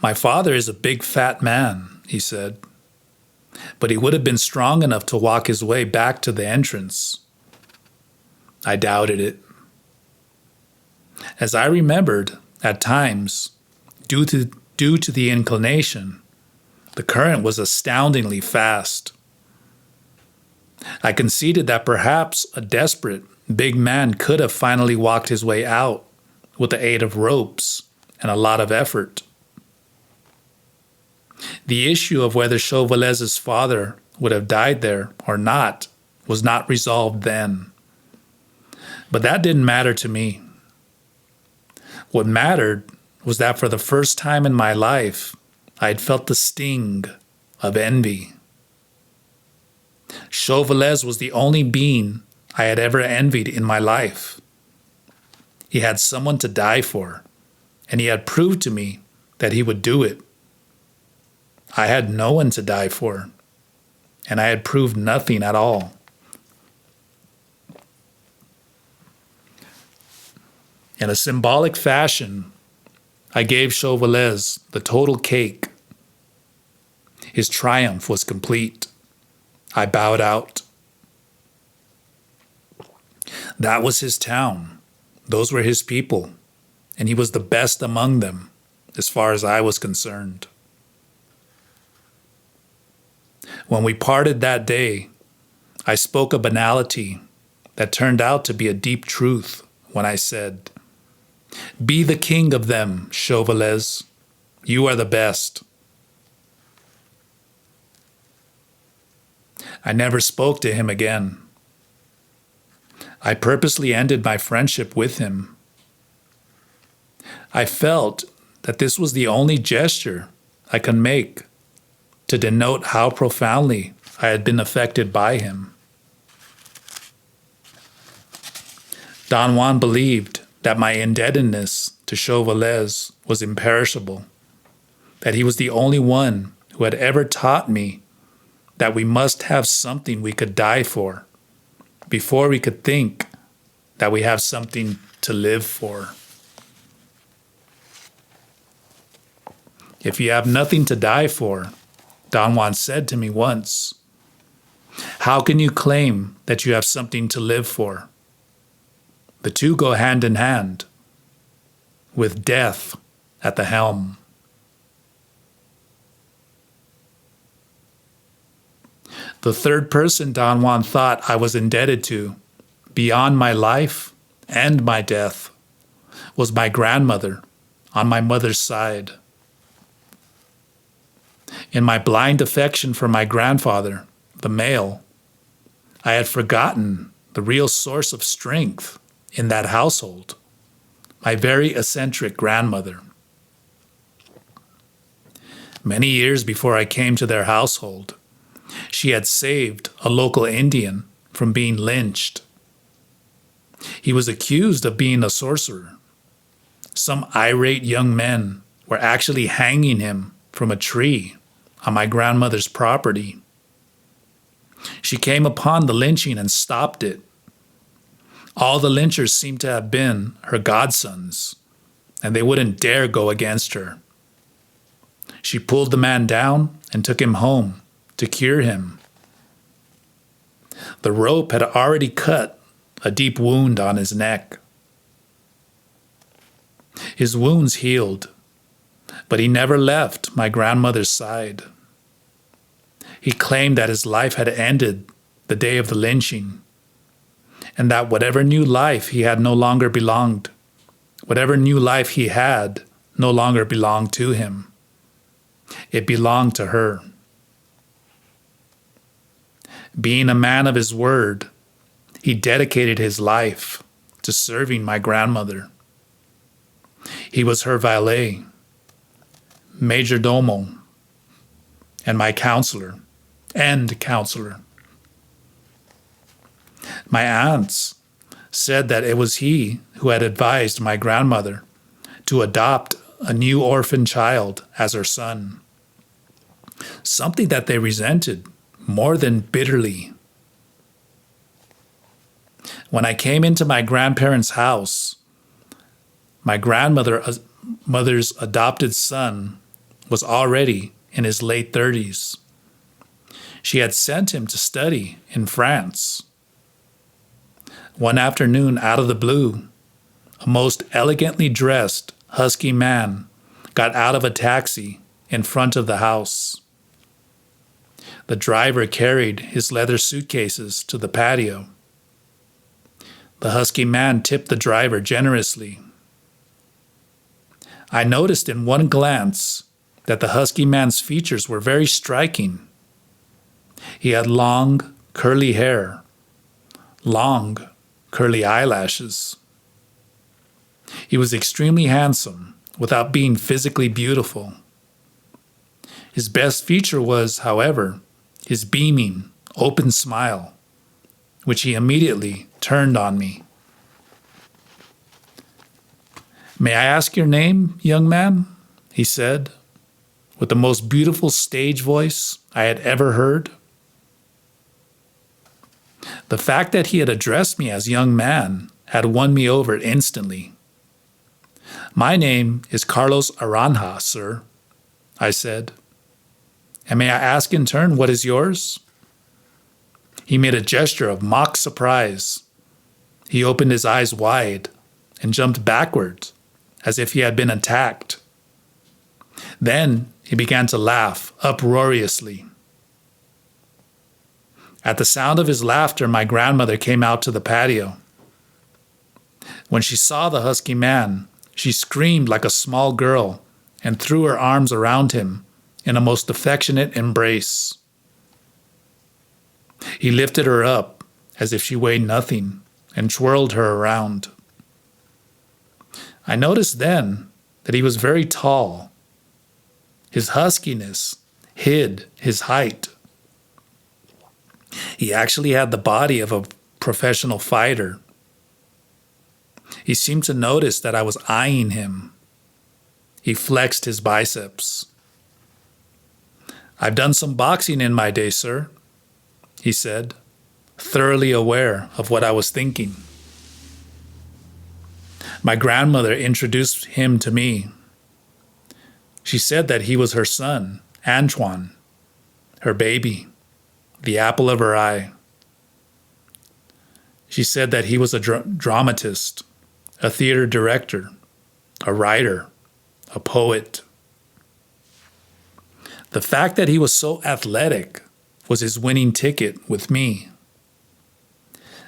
My father is a big fat man, he said, but he would have been strong enough to walk his way back to the entrance. I doubted it. As I remembered, at times, due to the inclination, the current was astoundingly fast. I conceded that perhaps a desperate, big man could have finally walked his way out with the aid of ropes and a lot of effort. The issue of whether Chauvelin's father would have died there or not was not resolved then. But that didn't matter to me. What mattered was that for the first time in my life, I had felt the sting of envy. Chauvelin was the only being I had ever envied in my life. He had someone to die for, and he had proved to me that he would do it. I had no one to die for, and I had proved nothing at all. In a symbolic fashion, I gave Chauvelin the total cake. His triumph was complete. I bowed out. That was his town. Those were his people, and he was the best among them, as far as I was concerned. When we parted that day, I spoke a banality that turned out to be a deep truth when I said, "Be the king of them, Chauvelin. You are the best." I never spoke to him again. I purposely ended my friendship with him. I felt that this was the only gesture I could make to denote how profoundly I had been affected by him. Don Juan believed that my indebtedness to Chauvelin was imperishable, that he was the only one who had ever taught me that we must have something we could die for before we could think that we have something to live for. If you have nothing to die for, Don Juan said to me once, how can you claim that you have something to live for? The two go hand in hand, with death at the helm. The third person Don Juan thought I was indebted to, beyond my life and my death, was my grandmother on my mother's side. In my blind affection for my grandfather, the male, I had forgotten the real source of strength in that household, my very eccentric grandmother. Many years before I came to their household, she had saved a local Indian from being lynched. He was accused of being a sorcerer. Some irate young men were actually hanging him from a tree on my grandmother's property. She came upon the lynching and stopped it. All the lynchers seemed to have been her godsons, and they wouldn't dare go against her. She pulled the man down and took him home to cure him. The rope had already cut a deep wound on his neck. His wounds healed, but he never left my grandmother's side. He claimed that his life had ended the day of the lynching, and that whatever new life he had no longer belonged. Whatever new life he had no longer belonged to him. It belonged to her. Being a man of his word, he dedicated his life to serving my grandmother. He was her valet, major domo, and my counselor. My aunts said that it was he who had advised my grandmother to adopt a new orphan child as her son, something that they resented more than bitterly. When I came into my grandparents' house, my grandmother's adopted son was already in his late 30s. She had sent him to study in France. One afternoon, out of the blue, a most elegantly dressed, husky man got out of a taxi in front of the house. The driver carried his leather suitcases to the patio. The husky man tipped the driver generously. I noticed in one glance that the husky man's features were very striking. He had long, curly hair, long, curly eyelashes. He was extremely handsome without being physically beautiful. His best feature was, however, his beaming, open smile, which he immediately turned on me. "May I ask your name, young man?" he said, with the most beautiful stage voice I had ever heard. The fact that he had addressed me as young man had won me over instantly. "My name is Carlos Aranja, sir," I said. "And may I ask in turn what is yours?" He made a gesture of mock surprise. He opened his eyes wide and jumped backwards as if he had been attacked. Then he began to laugh uproariously. At the sound of his laughter, my grandmother came out to the patio. When she saw the husky man, she screamed like a small girl and threw her arms around him in a most affectionate embrace. He lifted her up as if she weighed nothing and twirled her around. I noticed then that he was very tall. His huskiness hid his height. He actually had the body of a professional fighter. He seemed to notice that I was eyeing him. He flexed his biceps. "I've done some boxing in my day, sir," he said, thoroughly aware of what I was thinking. My grandmother introduced him to me. She said that he was her son, Antoine, her baby, the apple of her eye. She said that he was a dramatist, a theater director, a writer, a poet. The fact that he was so athletic was his winning ticket with me.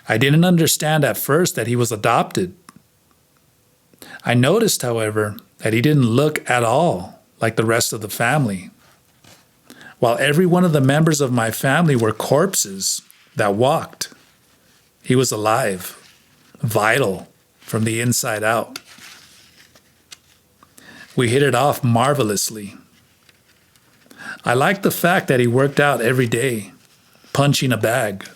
I didn't understand at first that he was adopted. I noticed, however, that he didn't look at all like the rest of the family. While every one of the members of my family were corpses that walked, he was alive, vital from the inside out. We hit it off marvelously. I liked the fact that he worked out every day, punching a bag.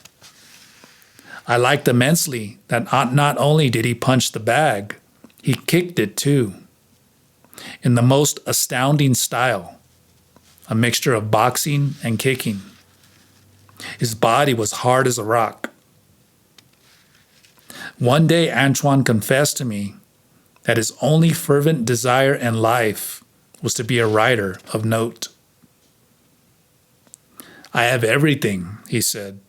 I liked immensely that not only did he punch the bag, he kicked it too, in the most astounding style. A mixture of boxing and kicking. His body was hard as a rock. One day, Antoine confessed to me that his only fervent desire in life was to be a writer of note. "I have everything," he said.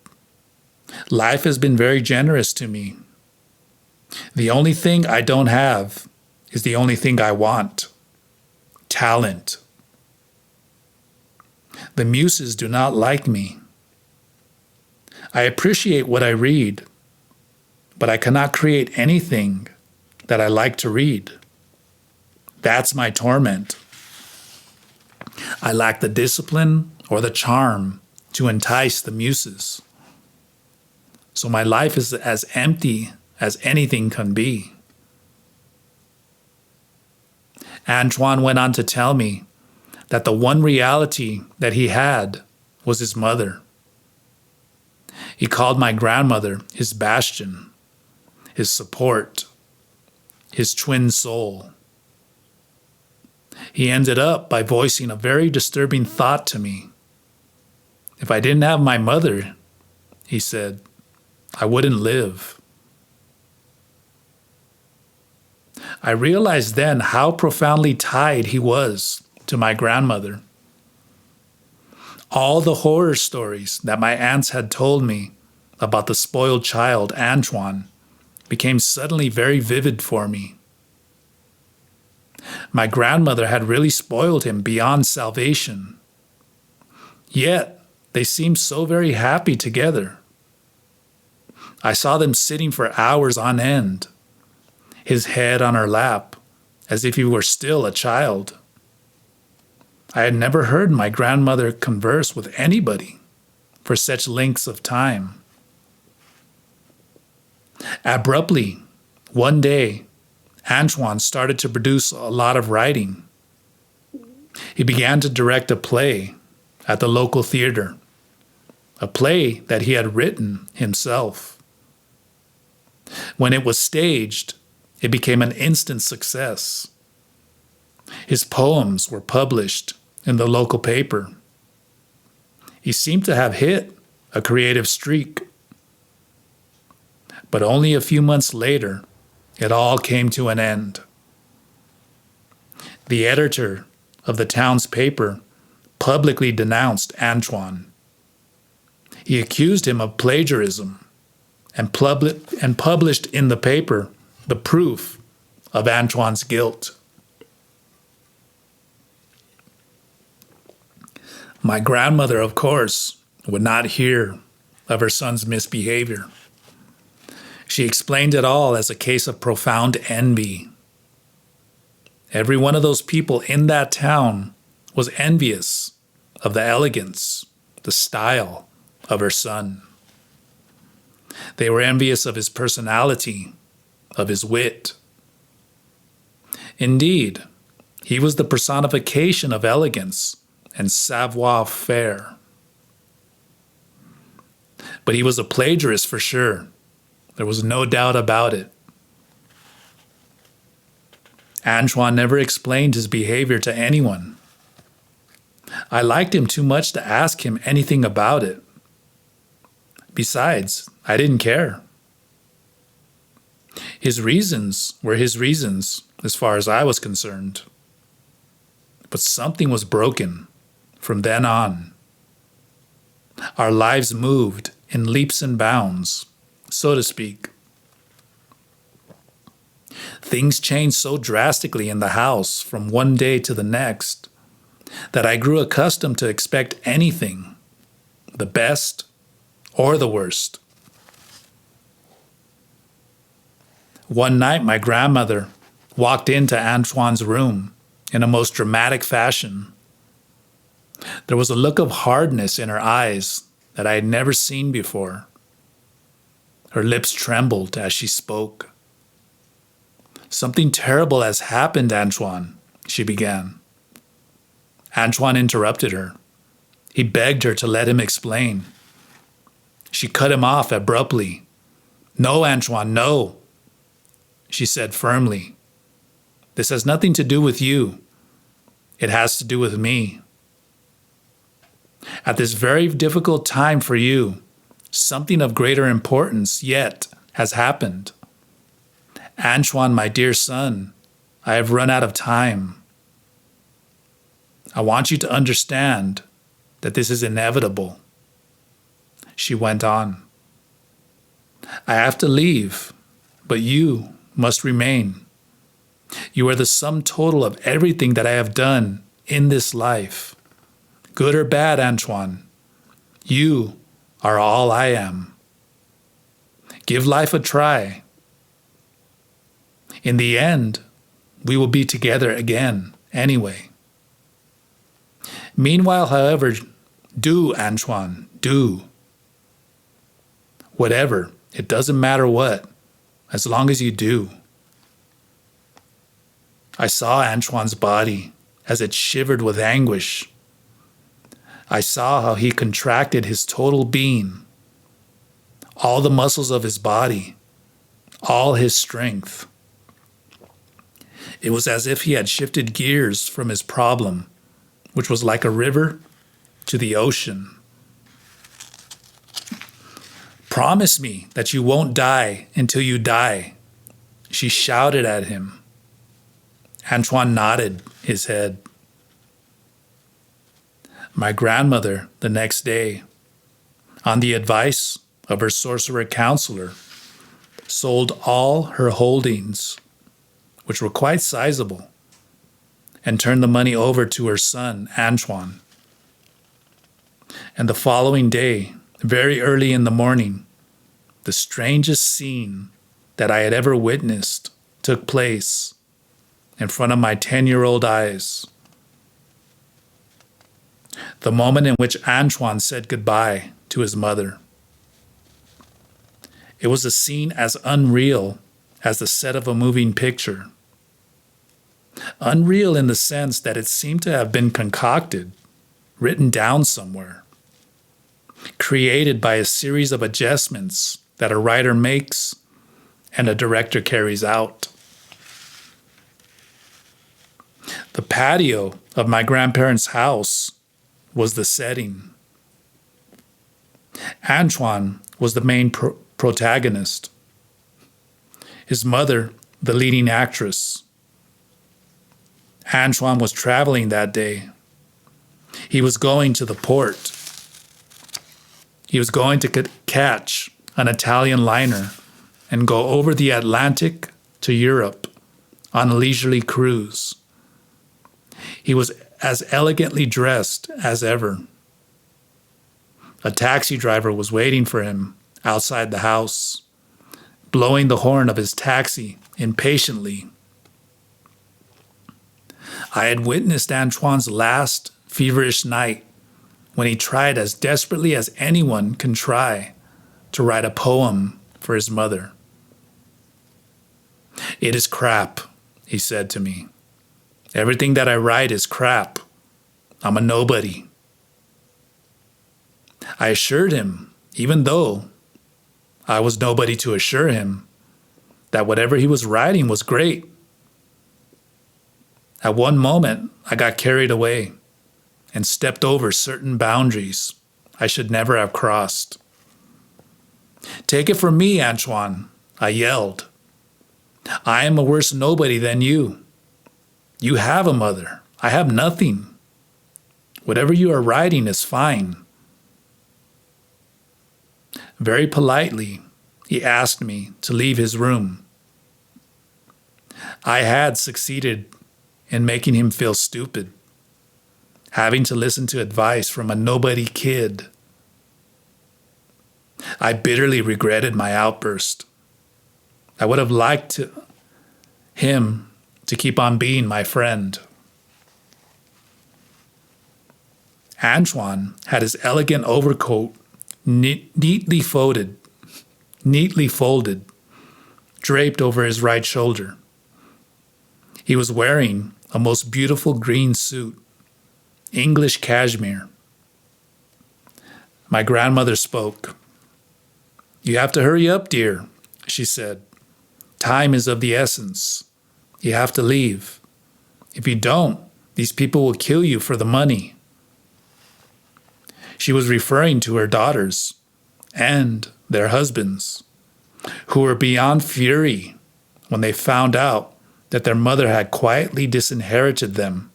Life has been very generous to me. The only thing I don't have is the only thing I want: talent. The muses do not like me. I appreciate what I read, but I cannot create anything that I like to read. That's my torment. I lack the discipline or the charm to entice the muses. So my life is as empty as anything can be. Antoine went on to tell me that the one reality that he had was his mother. He called my grandmother his bastion, his support, his twin soul. He ended up by voicing a very disturbing thought to me. If I didn't have my mother, he said, I wouldn't live. I realized then how profoundly tied he was to my grandmother. All the horror stories that my aunts had told me about the spoiled child, Antoine, became suddenly very vivid for me. My grandmother had really spoiled him beyond salvation. Yet, they seemed so very happy together. I saw them sitting for hours on end, his head on her lap, as if he were still a child. I had never heard my grandmother converse with anybody for such lengths of time. Abruptly, one day, Antoine started to produce a lot of writing. He began to direct a play at the local theater, a play that he had written himself. When it was staged, it became an instant success. His poems were published in the local paper. He seemed to have hit a creative streak. But only a few months later, it all came to an end. The editor of the town's paper publicly denounced Antoine. He accused him of plagiarism and published in the paper the proof of Antoine's guilt. My grandmother, of course, would not hear of her son's misbehavior. She explained it all as a case of profound envy. Every one of those people in that town was envious of the elegance, the style of her son. They were envious of his personality, of his wit. Indeed, he was the personification of elegance and savoir-faire. But he was a plagiarist for sure. There was no doubt about it. Antoine never explained his behavior to anyone. I liked him too much to ask him anything about it. Besides, I didn't care. His reasons were his reasons, as far as I was concerned. But something was broken from then on. Our lives moved in leaps and bounds, so to speak. Things changed so drastically in the house from one day to the next that I grew accustomed to expect anything, the best or the worst. One night, my grandmother walked into Antoine's room in a most dramatic fashion. There was a look of hardness in her eyes that I had never seen before. Her lips trembled as she spoke. "Something terrible has happened, Antoine," she began. Antoine interrupted her. He begged her to let him explain. She cut him off abruptly. "No, Antoine, no," she said firmly. "This has nothing to do with you. It has to do with me. At this very difficult time for you, something of greater importance yet has happened. Antoine, my dear son, I have run out of time. I want you to understand that this is inevitable," she went on. I have to leave, but you must remain. You are the sum total of everything that I have done in this life. Good or bad, Antoine, you are all I am. Give life a try. In the end, we will be together again anyway. Meanwhile, however, do, Antoine, do. Whatever, it doesn't matter what, as long as you do. I saw Antoine's body as it shivered with anguish. I saw how he contracted his total being, all the muscles of his body, all his strength. It was as if he had shifted gears from his problem, which was like a river, to the ocean. Promise me that you won't die until you die, she shouted at him. Antoine nodded his head. My grandmother, the next day, on the advice of her sorcerer counselor, sold all her holdings, which were quite sizable, and turned the money over to her son, Antoine. And the following day, very early in the morning, the strangest scene that I had ever witnessed took place in front of my 10-year-old eyes. The moment in which Antoine said goodbye to his mother. It was a scene as unreal as the set of a moving picture. Unreal in the sense that it seemed to have been concocted, written down somewhere, created by a series of adjustments that a writer makes and a director carries out. The patio of my grandparents' house was the setting. Antoine was the main protagonist. His mother, the leading actress. Antoine was traveling that day. He was going to the port. He was going to catch an Italian liner and go over the Atlantic to Europe on a leisurely cruise. He was as elegantly dressed as ever. A taxi driver was waiting for him outside the house, blowing the horn of his taxi impatiently. I had witnessed Antoine's last feverish night when he tried as desperately as anyone can try to write a poem for his mother. It is crap, he said to me. Everything that I write is crap. I'm a nobody. I assured him, even though I was nobody to assure him, that whatever he was writing was great. At one moment, I got carried away and stepped over certain boundaries I should never have crossed. Take it from me, Antoine, I yelled. I am a worse nobody than you. You have a mother. I have nothing. Whatever you are writing is fine. Very politely, he asked me to leave his room. I had succeeded in making him feel stupid, having to listen to advice from a nobody kid. I bitterly regretted my outburst. I would have liked him to keep on being my friend. Antoine had his elegant overcoat neatly folded, draped over his right shoulder. He was wearing a most beautiful green suit, English cashmere. My grandmother spoke. You have to hurry up, dear, she said. Time is of the essence. You have to leave. If you don't, these people will kill you for the money. She was referring to her daughters and their husbands, who were beyond fury when they found out that their mother had quietly disinherited them,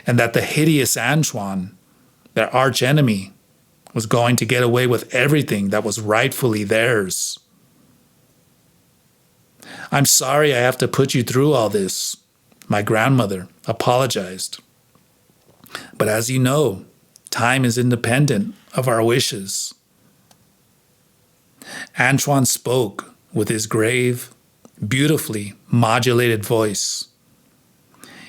and that the hideous Antoine, their archenemy, was going to get away with everything that was rightfully theirs. "I'm sorry I have to put you through all this," my grandmother apologized. "But as you know, time is independent of our wishes." Antoine spoke with his grave, beautifully modulated voice.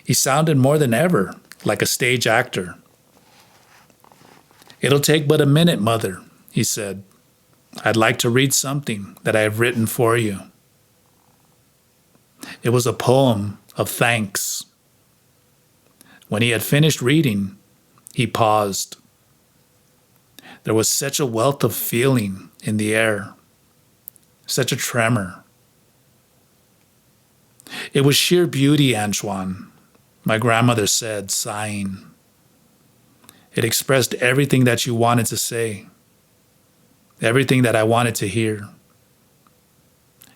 He sounded more than ever like a stage actor. "It'll take but a minute, Mother," he said. "I'd like to read something that I have written for you." It was a poem of thanks. When he had finished reading, he paused. There was such a wealth of feeling in the air, such a tremor. "It was sheer beauty, Antoine," my grandmother said, sighing. "It expressed everything that you wanted to say, everything that I wanted to hear."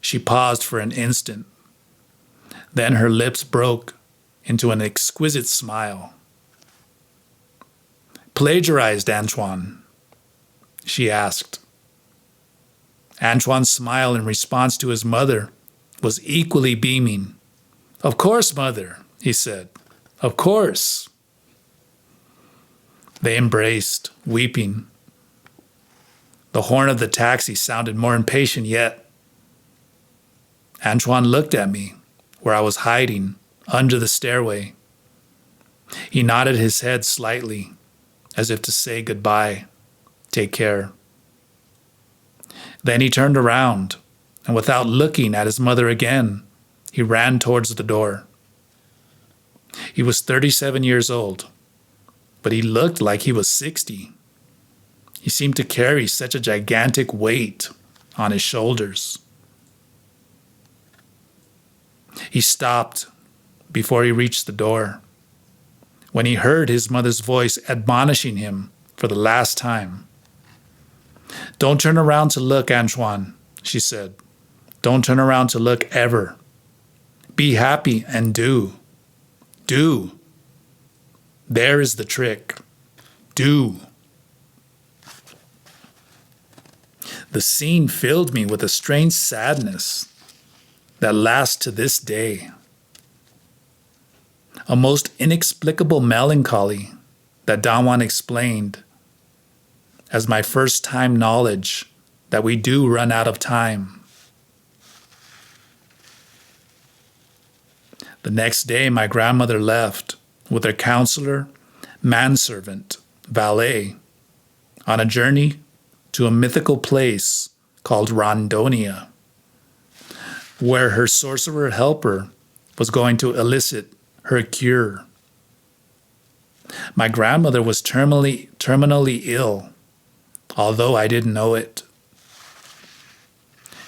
She paused for an instant. Then her lips broke into an exquisite smile. "Plagiarized, Antoine?" she asked. Antoine's smile in response to his mother was equally beaming. "Of course, Mother," he said. "Of course." They embraced, weeping. The horn of the taxi sounded more impatient yet. Antoine looked at me, where I was hiding, under the stairway. He nodded his head slightly, as if to say goodbye, take care. Then he turned around, and without looking at his mother again, he ran towards the door. He was 37 years old, but he looked like he was 60. He seemed to carry such a gigantic weight on his shoulders. He stopped before he reached the door, when he heard his mother's voice admonishing him for the last time. "Don't turn around to look, Antoine," she said. "Don't turn around to look ever. Be happy and do. Do. There is the trick. Do." The scene filled me with a strange sadness that lasts to this day. A most inexplicable melancholy that Antoine explained as my first-time knowledge that we do run out of time. The next day, my grandmother left with her counselor, manservant, valet, on a journey to a mythical place called Rondonia, where her sorcerer helper was going to elicit her cure. My grandmother was terminally ill, although I didn't know it.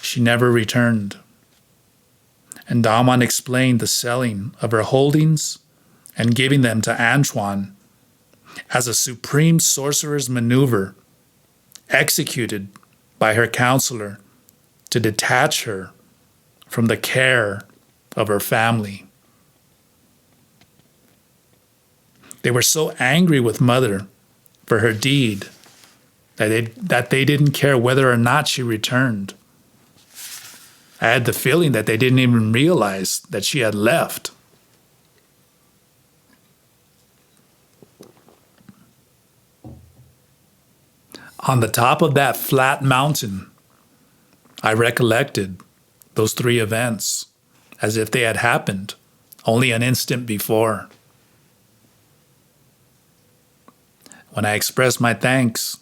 She never returned. And Antoine explained the selling of her holdings and giving them to Antoine as a supreme sorcerer's maneuver executed by her counselor to detach her from the care of her family. They were so angry with Mother for her deed that they didn't care whether or not she returned. I had the feeling that they didn't even realize that she had left. On the top of that flat mountain, I recollected those three events as if they had happened only an instant before. When I expressed my thanks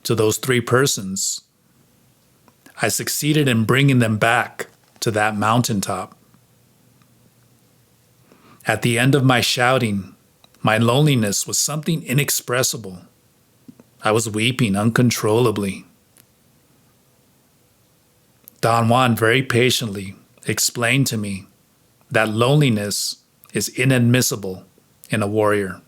to those three persons, I succeeded in bringing them back to that mountaintop. At the end of my shouting, my loneliness was something inexpressible. I was weeping uncontrollably. Antoine very patiently explained to me that loneliness is inadmissible in a warrior.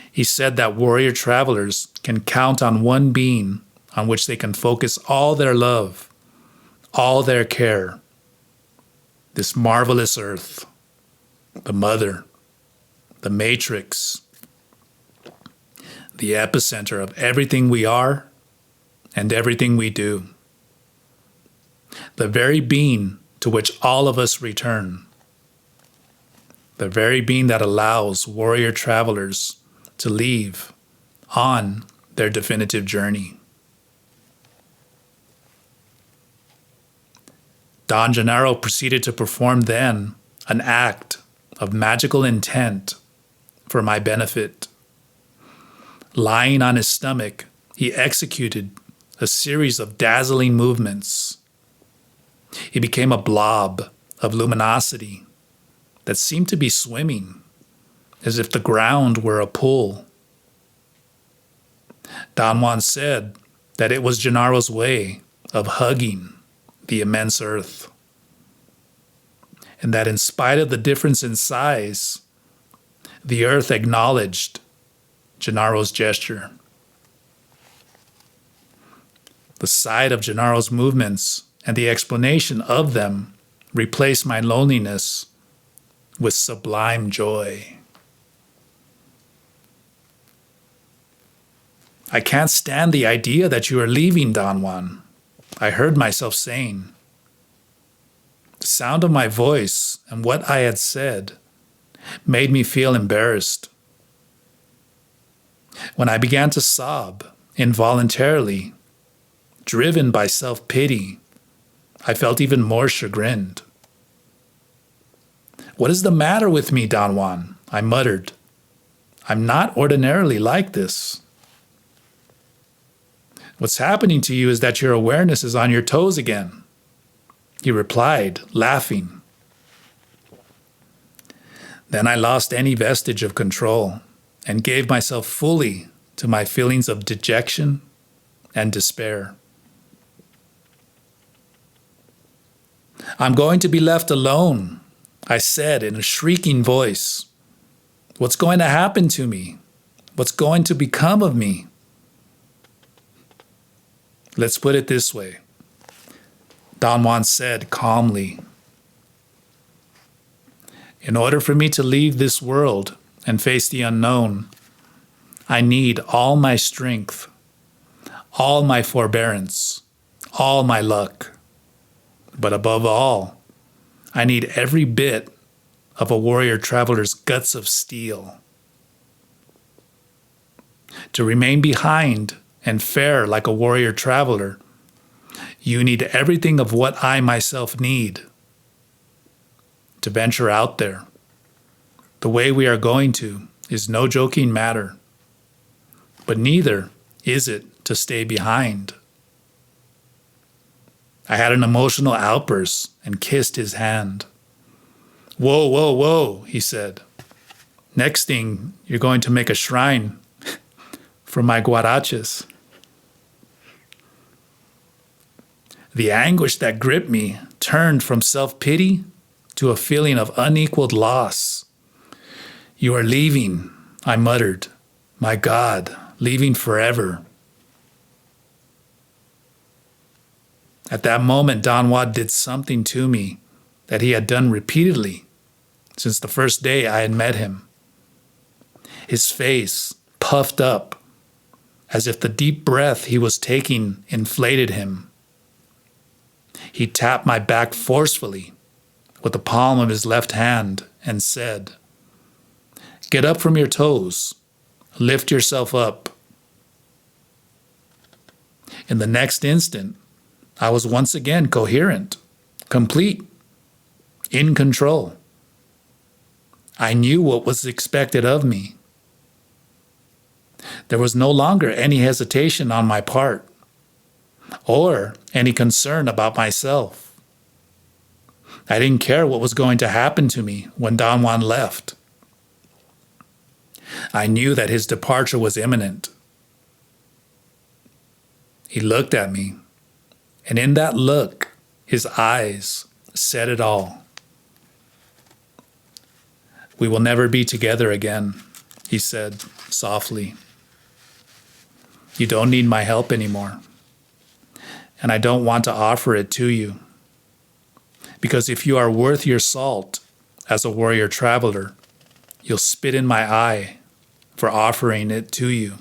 He said that warrior travelers can count on one being on which they can focus all their love, all their care. This marvelous earth, the mother, the matrix, the epicenter of everything we are and everything we do, the very being to which all of us return, the very being that allows warrior travelers to leave on their definitive journey. Don Gennaro proceeded to perform then an act of magical intent for my benefit. Lying on his stomach, he executed a series of dazzling movements. He became a blob of luminosity that seemed to be swimming as if the ground were a pool. Don Juan said that it was Gennaro's way of hugging the immense earth, and that in spite of the difference in size, the earth acknowledged Gennaro's gesture. The sight of Gennaro's movements and the explanation of them replaced my loneliness with sublime joy. I can't stand the idea that you are leaving, Don Juan, I heard myself saying. The sound of my voice and what I had said made me feel embarrassed. When I began to sob involuntarily, driven by self-pity, I felt even more chagrined. "What is the matter with me, Don Juan?" I muttered. "I'm not ordinarily like this." "What's happening to you is that your awareness is on your toes again," he replied, laughing. Then I lost any vestige of control and gave myself fully to my feelings of dejection and despair. "I'm going to be left alone," I said in a shrieking voice. "What's going to happen to me? What's going to become of me?" "Let's put it this way," Don Juan said calmly. "In order for me to leave this world and face the unknown, I need all my strength, all my forbearance, all my luck. But above all, I need every bit of a warrior traveler's guts of steel. To remain behind and fare like a warrior traveler, you need everything of what I myself need. To venture out there, the way we are going to, is no joking matter. But neither is it to stay behind." I had an emotional outburst and kissed his hand. "Whoa, whoa, whoa," he said. "Next thing, you're going to make a shrine for my guaraches." The anguish that gripped me turned from self-pity to a feeling of unequaled loss. "You are leaving," I muttered. "My God, leaving forever." At that moment, Don Juan did something to me that he had done repeatedly since the first day I had met him. His face puffed up as if the deep breath he was taking inflated him. He tapped my back forcefully with the palm of his left hand and said, "Get up from your toes. Lift yourself up." In the next instant, I was once again coherent, complete, in control. I knew what was expected of me. There was no longer any hesitation on my part, or any concern about myself. I didn't care what was going to happen to me when Don Juan left. I knew that his departure was imminent. He looked at me, and in that look, his eyes said it all. "We will never be together again," he said softly. "You don't need my help anymore, and I don't want to offer it to you. Because if you are worth your salt as a warrior traveler, you'll spit in my eye for offering it to you."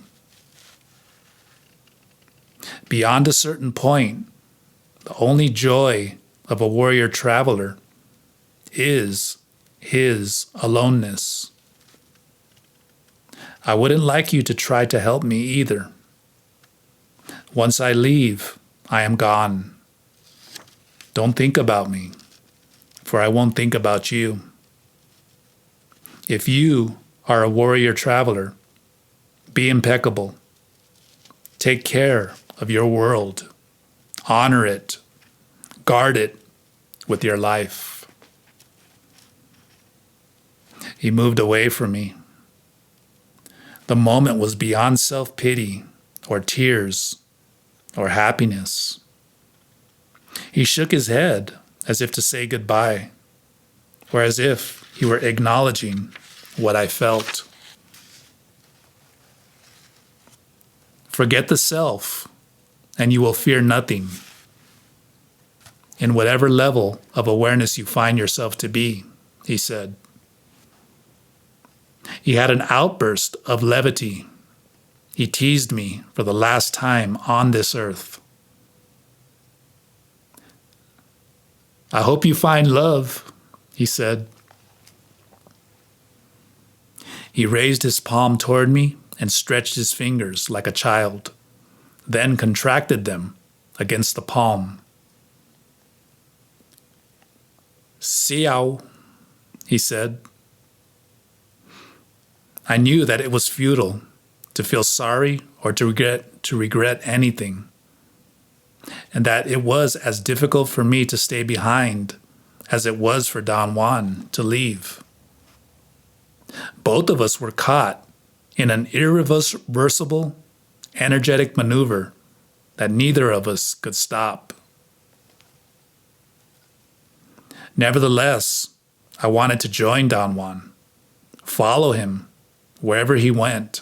Beyond a certain point, the only joy of a warrior traveler is his aloneness. I wouldn't like you to try to help me either. Once I leave, I am gone. Don't think about me, for I won't think about you. If you are a warrior traveler, be impeccable. Take care of your world. Honor it. Guard it with your life. He moved away from me. The moment was beyond self-pity or tears or happiness. He shook his head as if to say goodbye, or as if he were acknowledging what I felt. Forget the self, and you will fear nothing. In whatever level of awareness you find yourself to be, he said. He had an outburst of levity. He teased me for the last time on this earth. I hope you find love, he said. He raised his palm toward me and stretched his fingers like a child, then contracted them against the palm. Xiao, he said. I knew that it was futile to feel sorry or to regret anything, and that it was as difficult for me to stay behind as it was for Don Juan to leave. Both of us were caught in an irreversible, energetic maneuver that neither of us could stop. Nevertheless, I wanted to join Don Juan, follow him wherever he went.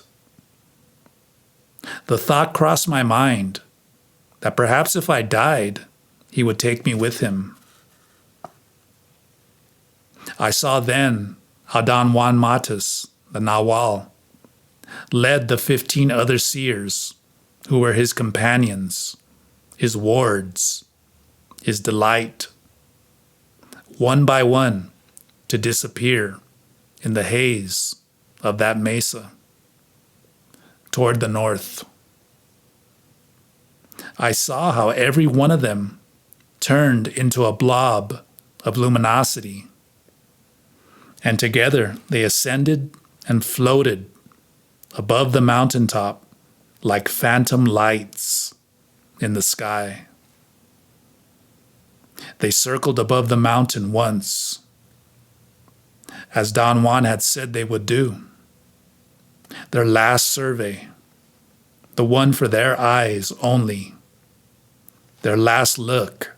The thought crossed my mind that perhaps if I died, he would take me with him. I saw then how Don Juan Matus, the Nahual, led the 15 other seers who were his companions, his wards, his delight, one by one to disappear in the haze of that mesa toward the north. I saw how every one of them turned into a blob of luminosity, and together they ascended and floated above the mountaintop like phantom lights in the sky. They circled above the mountain once, as Don Juan had said they would do. Their last survey, the one for their eyes only, their last look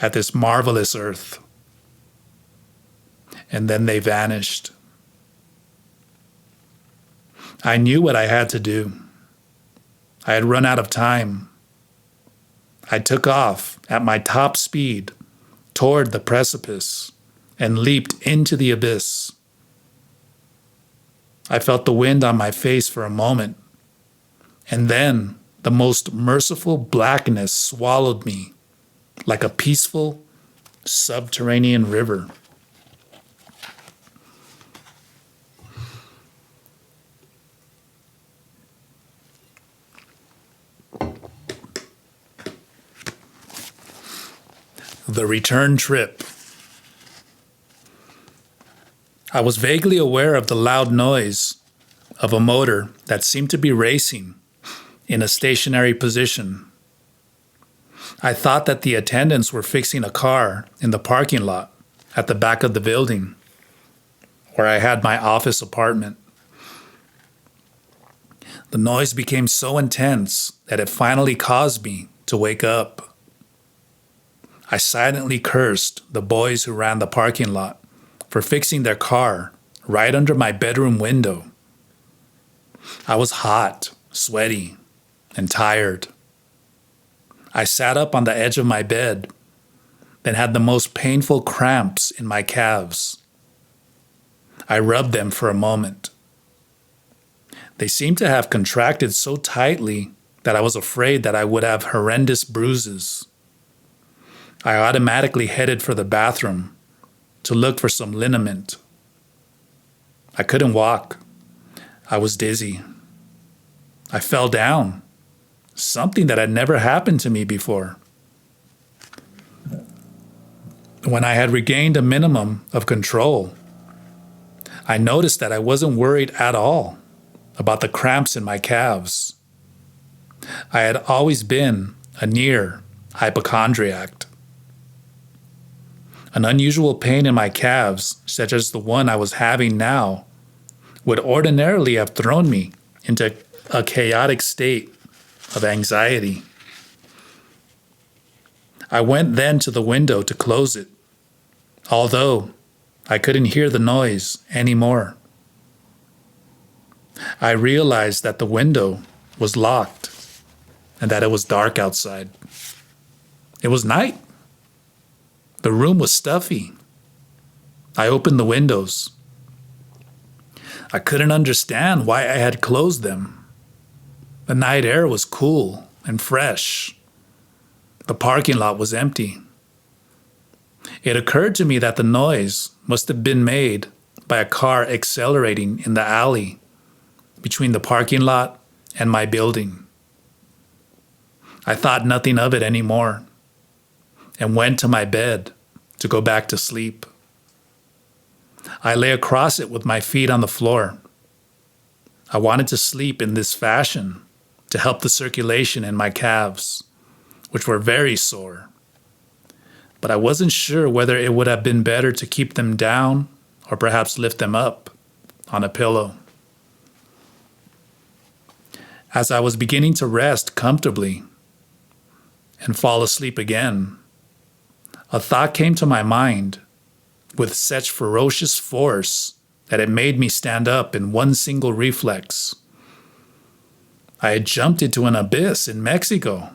at this marvelous earth. And then they vanished. I knew what I had to do. I had run out of time. I took off at my top speed toward the precipice and leaped into the abyss. I felt the wind on my face for a moment, and then the most merciful blackness swallowed me like a peaceful subterranean river. The return trip. I was vaguely aware of the loud noise of a motor that seemed to be racing in a stationary position. I thought that the attendants were fixing a car in the parking lot at the back of the building, where I had my office apartment. The noise became so intense that it finally caused me to wake up. I silently cursed the boys who ran the parking lot for fixing their car right under my bedroom window. I was hot, sweaty, and tired. I sat up on the edge of my bed, then had the most painful cramps in my calves. I rubbed them for a moment. They seemed to have contracted so tightly that I was afraid that I would have horrendous bruises. I automatically headed for the bathroom to look for some liniment. I couldn't walk. I was dizzy. I fell down, something that had never happened to me before. When I had regained a minimum of control, I noticed that I wasn't worried at all about the cramps in my calves. I had always been a near hypochondriac. An unusual pain in my calves, such as the one I was having now, would ordinarily have thrown me into a chaotic state of anxiety. I went then to the window to close it, although I couldn't hear the noise anymore. I realized that the window was locked and that it was dark outside. It was night. The room was stuffy. I opened the windows. I couldn't understand why I had closed them. The night air was cool and fresh. The parking lot was empty. It occurred to me that the noise must have been made by a car accelerating in the alley between the parking lot and my building. I thought nothing of it anymore and went to my bed to go back to sleep. I lay across it with my feet on the floor. I wanted to sleep in this fashion to help the circulation in my calves, which were very sore. But I wasn't sure whether it would have been better to keep them down or perhaps lift them up on a pillow. As I was beginning to rest comfortably and fall asleep again, a thought came to my mind with such ferocious force that it made me stand up in one single reflex. I had jumped into an abyss in Mexico.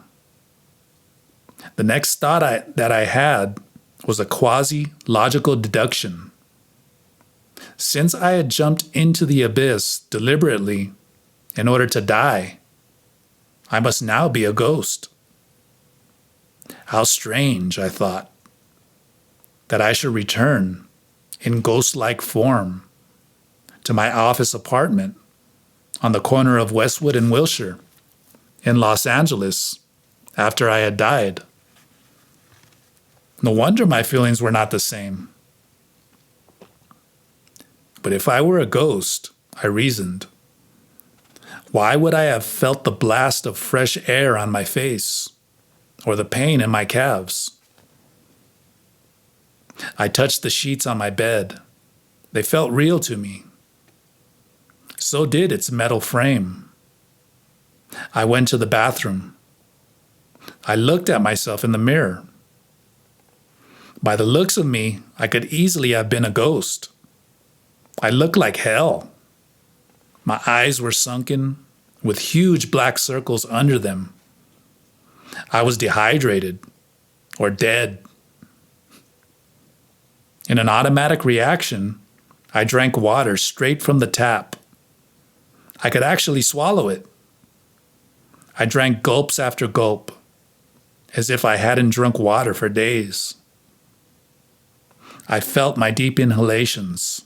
The next thought that I had was a quasi-logical deduction. Since I had jumped into the abyss deliberately in order to die, I must now be a ghost. How strange, I thought, that I should return in ghost-like form to my office apartment on the corner of Westwood and Wilshire in Los Angeles after I had died. No wonder my feelings were not the same. But if I were a ghost, I reasoned, why would I have felt the blast of fresh air on my face or the pain in my calves? I touched the sheets on my bed. They felt real to me. So did its metal frame. I went to the bathroom. I looked at myself in the mirror. By the looks of me, I could easily have been a ghost. I looked like hell. My eyes were sunken with huge black circles under them. I was dehydrated or dead. In an automatic reaction, I drank water straight from the tap. I could actually swallow it. I drank gulps after gulp, as if I hadn't drunk water for days. I felt my deep inhalations.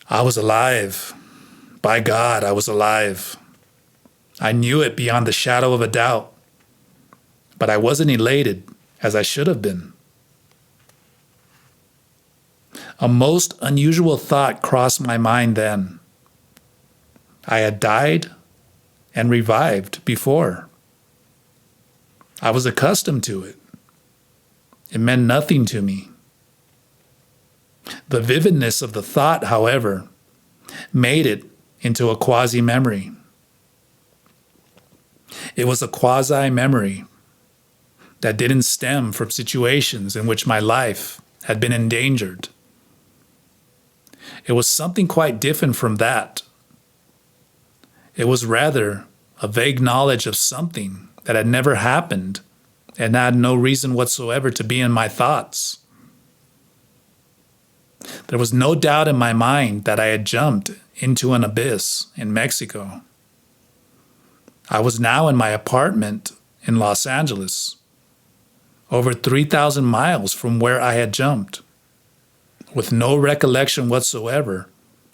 I was alive. By God, I was alive. I knew it beyond the shadow of a doubt, but I wasn't elated as I should have been. A most unusual thought crossed my mind then. I had died and revived before. I was accustomed to it. It meant nothing to me. The vividness of the thought, however, made it into a quasi-memory. It was a quasi-memory that didn't stem from situations in which my life had been endangered. It was something quite different from that. It was rather a vague knowledge of something that had never happened and had no reason whatsoever to be in my thoughts. There was no doubt in my mind that I had jumped into an abyss in Mexico. I was now in my apartment in Los Angeles, over 3,000 miles from where I had jumped, with no recollection whatsoever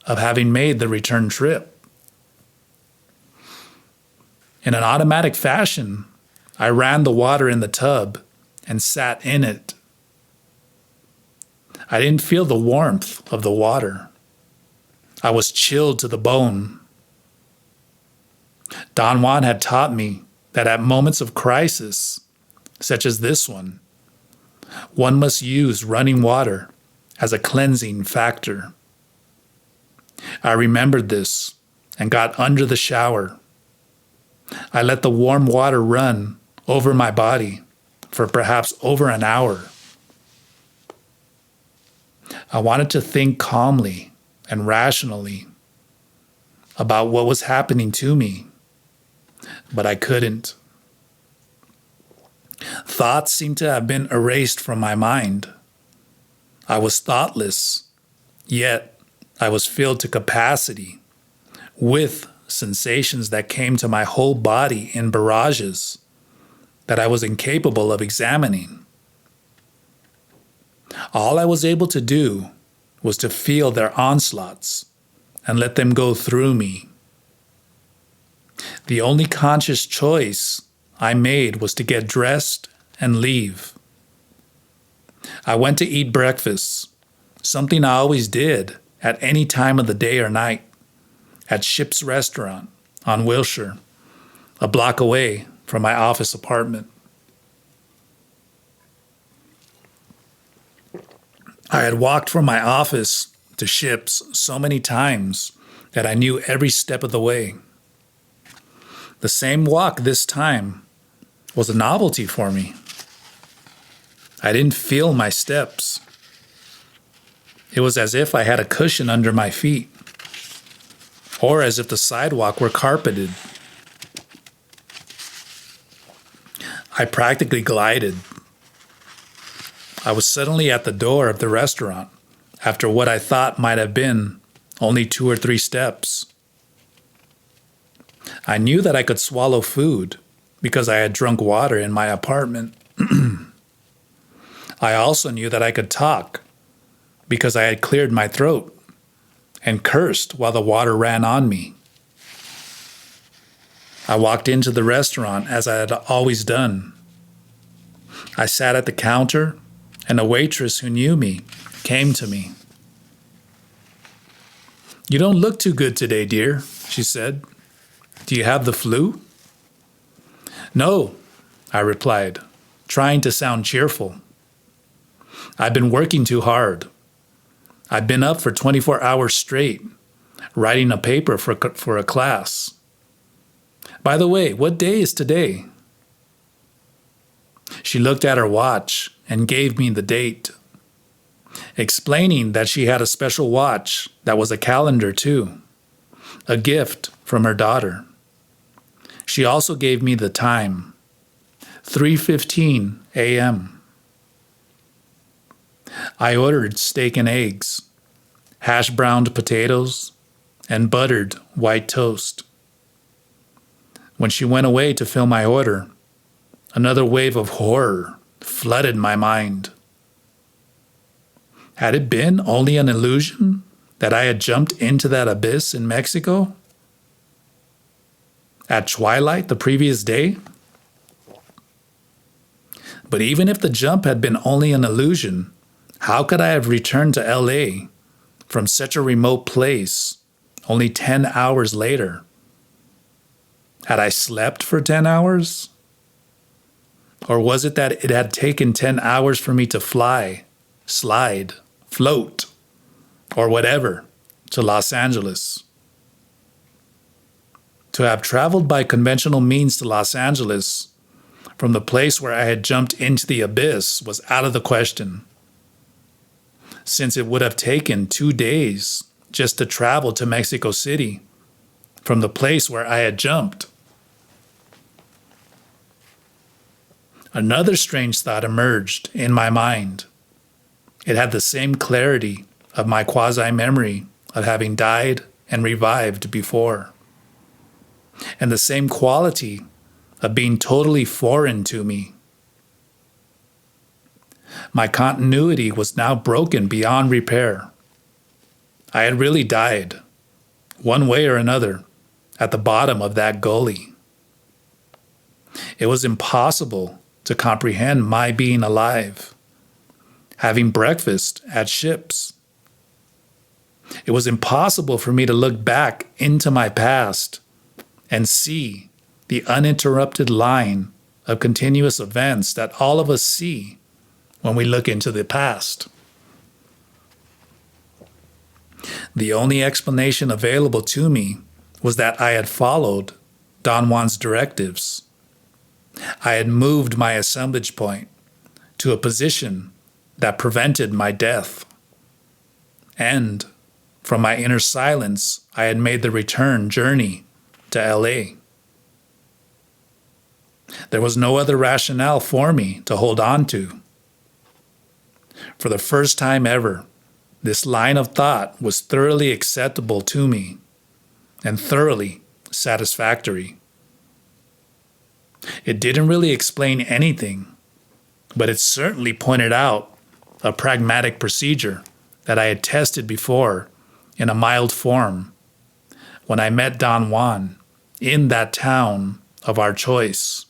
of having made the return trip. In an automatic fashion, I ran the water in the tub and sat in it. I didn't feel the warmth of the water. I was chilled to the bone. Don Juan had taught me that at moments of crisis, such as this one must use running water as a cleansing factor. I remembered this and got under the shower. I let the warm water run over my body for perhaps over an hour. I wanted to think calmly and rationally about what was happening to me, but I couldn't. Thoughts seemed to have been erased from my mind. I was thoughtless, yet I was filled to capacity with sensations that came to my whole body in barrages that I was incapable of examining. All I was able to do was to feel their onslaughts and let them go through me. The only conscious choice I made was to get dressed and leave. I went to eat breakfast, something I always did at any time of the day or night, at Ship's Restaurant on Wilshire, a block away from my office apartment. I had walked from my office to Ship's so many times that I knew every step of the way. The same walk this time was a novelty for me. I didn't feel my steps. It was as if I had a cushion under my feet, or as if the sidewalk were carpeted. I practically glided. I was suddenly at the door of the restaurant after what I thought might have been only 2 or 3 steps. I knew that I could swallow food because I had drunk water in my apartment. I also knew that I could talk because I had cleared my throat and cursed while the water ran on me. I walked into the restaurant as I had always done. I sat at the counter, and a waitress who knew me came to me. "You don't look too good today, dear," she said. "Do you have the flu?" "No," I replied, trying to sound cheerful. "I've been working too hard. I've been up for 24 hours straight, writing a paper for a class. By the way, what day is today?" She looked at her watch and gave me the date, explaining that she had a special watch that was a calendar too, a gift from her daughter. She also gave me the time, 3:15 a.m. I ordered steak and eggs, hash-browned potatoes, and buttered white toast. When she went away to fill my order, another wave of horror flooded my mind. Had it been only an illusion that I had jumped into that abyss in Mexico at twilight the previous day? But even if the jump had been only an illusion, how could I have returned to LA from such a remote place only 10 hours later? Had I slept for 10 hours? Or was it that it had taken 10 hours for me to fly, slide, float, or whatever, to Los Angeles? To have traveled by conventional means to Los Angeles from the place where I had jumped into the abyss was out of the question, since it would have taken 2 days just to travel to Mexico City from the place where I had jumped. Another strange thought emerged in my mind. It had the same clarity of my quasi-memory of having died and revived before. and the same quality of being totally foreign to me. My continuity was now broken beyond repair. I had really died, one way or another, at the bottom of that gully. It was impossible to comprehend my being alive, having breakfast at ships. It was impossible for me to look back into my past and see the uninterrupted line of continuous events that all of us see when we look into the past. The only explanation available to me was that I had followed Don Juan's directives. I had moved my assemblage point to a position that prevented my death. And from my inner silence, I had made the return journey to LA. There was no other rationale for me to hold on to. For the first time ever, this line of thought was thoroughly acceptable to me and thoroughly satisfactory. It didn't really explain anything, but it certainly pointed out a pragmatic procedure that I had tested before in a mild form when I met Don Juan in that town of our choice.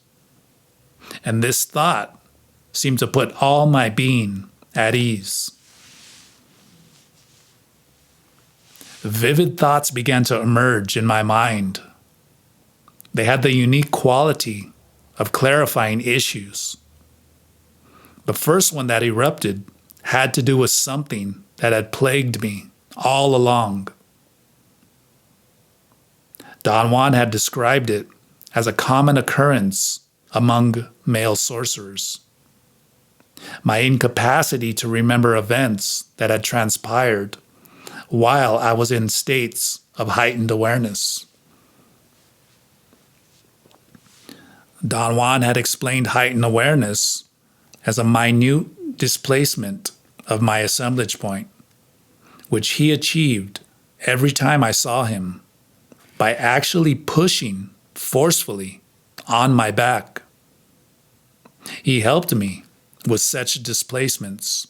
And this thought seemed to put all my being at ease. Vivid thoughts began to emerge in my mind. They had the unique quality of clarifying issues. The first one that erupted had to do with something that had plagued me all along. Don Juan had described it as a common occurrence among male sorcerers. My incapacity to remember events that had transpired while I was in states of heightened awareness. Don Juan had explained heightened awareness as a minute displacement of my assemblage point, which he achieved every time I saw him by actually pushing forcefully on my back. He helped me with such displacements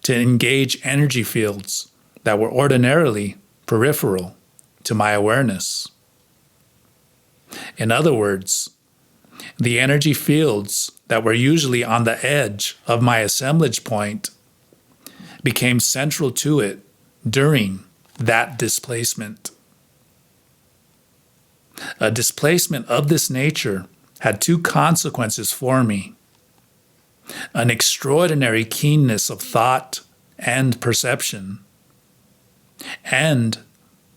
to engage energy fields that were ordinarily peripheral to my awareness. In other words, the energy fields that were usually on the edge of my assemblage point became central to it during that displacement. A displacement of this nature had two consequences for me: an extraordinary keenness of thought and perception, and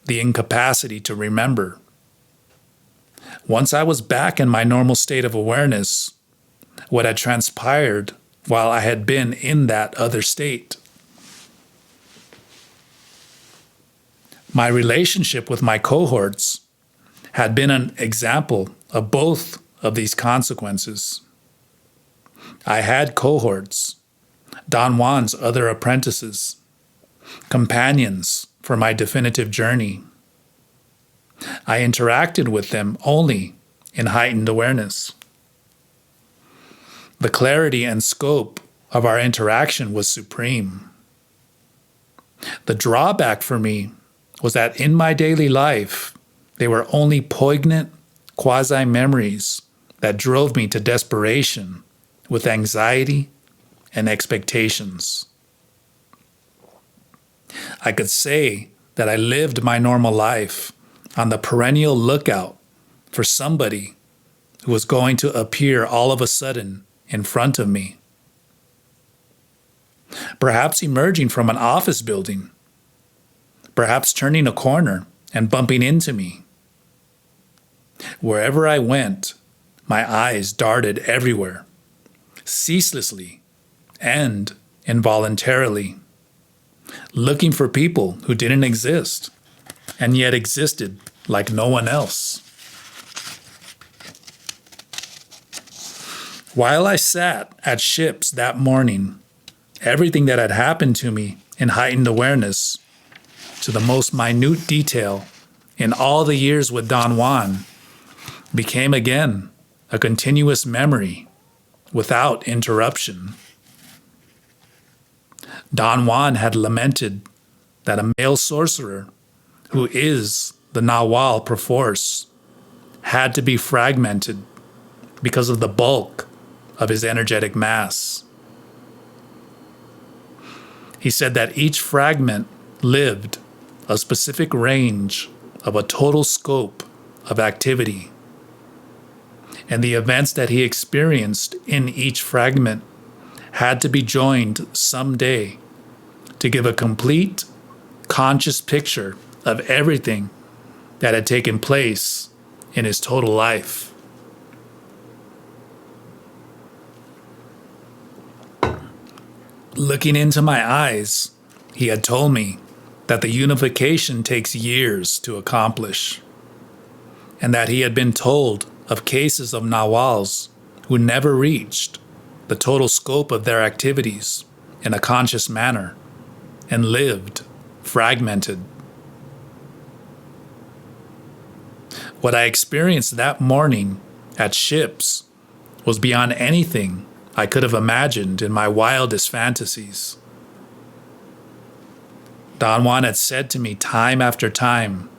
the incapacity to remember. Once I was back in my normal state of awareness, what had transpired while I had been in that other state. My relationship with my cohorts had been an example of both of these consequences. I had cohorts, Don Juan's other apprentices, companions for my definitive journey. I interacted with them only in heightened awareness. The clarity and scope of our interaction was supreme. The drawback for me was that in my daily life, they were only poignant quasi-memories that drove me to desperation with anxiety and expectations. I could say that I lived my normal life on the perennial lookout for somebody who was going to appear all of a sudden in front of me. Perhaps emerging from an office building, perhaps turning a corner and bumping into me. Wherever I went, my eyes darted everywhere, ceaselessly and involuntarily, looking for people who didn't exist and yet existed like no one else. While I sat at ships that morning, everything that had happened to me in heightened awareness, to the most minute detail in all the years with Don Juan, became again a continuous memory without interruption. Don Juan had lamented that a male sorcerer, who is the Nahual perforce, had to be fragmented because of the bulk of his energetic mass. He said that each fragment lived a specific range of a total scope of activity, and the events that he experienced in each fragment had to be joined someday to give a complete, conscious picture of everything that had taken place in his total life. Looking into my eyes, he had told me that the unification takes years to accomplish, and that he had been told of cases of Nahuals who never reached the total scope of their activities in a conscious manner and lived fragmented. What I experienced that morning at Ships was beyond anything I could have imagined in my wildest fantasies. Don Juan had said to me time after time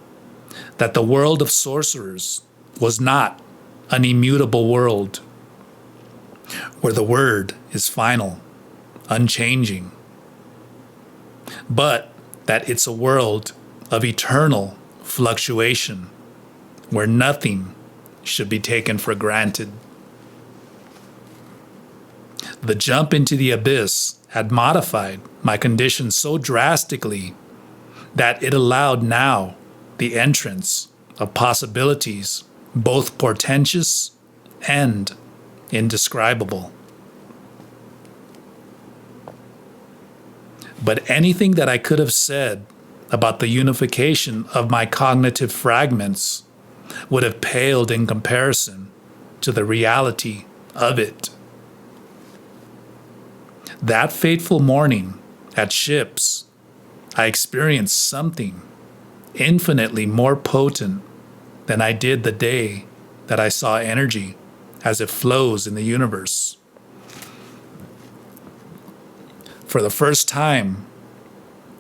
that the world of sorcerers was not an immutable world, where the word is final, unchanging, but that it's a world of eternal fluctuation, where nothing should be taken for granted. The jump into the abyss had modified my condition so drastically that it allowed now the entrance of possibilities both portentous and indescribable. But anything that I could have said about the unification of my cognitive fragments would have paled in comparison to the reality of it. That fateful morning at Ships, I experienced something infinitely more potent than I did the day that I saw energy as it flows in the universe. For the first time,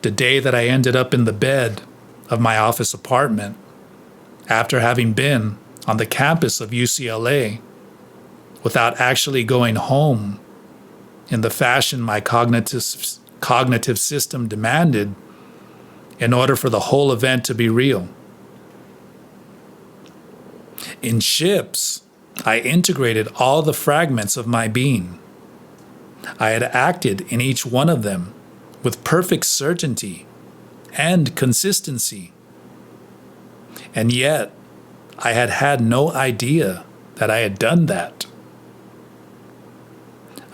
the day that I ended up in the bed of my office apartment, after having been on the campus of UCLA without actually going home in the fashion my cognitive system demanded in order for the whole event to be real. In Ships, I integrated all the fragments of my being. I had acted in each one of them with perfect certainty and consistency. And yet, I had had no idea that I had done that.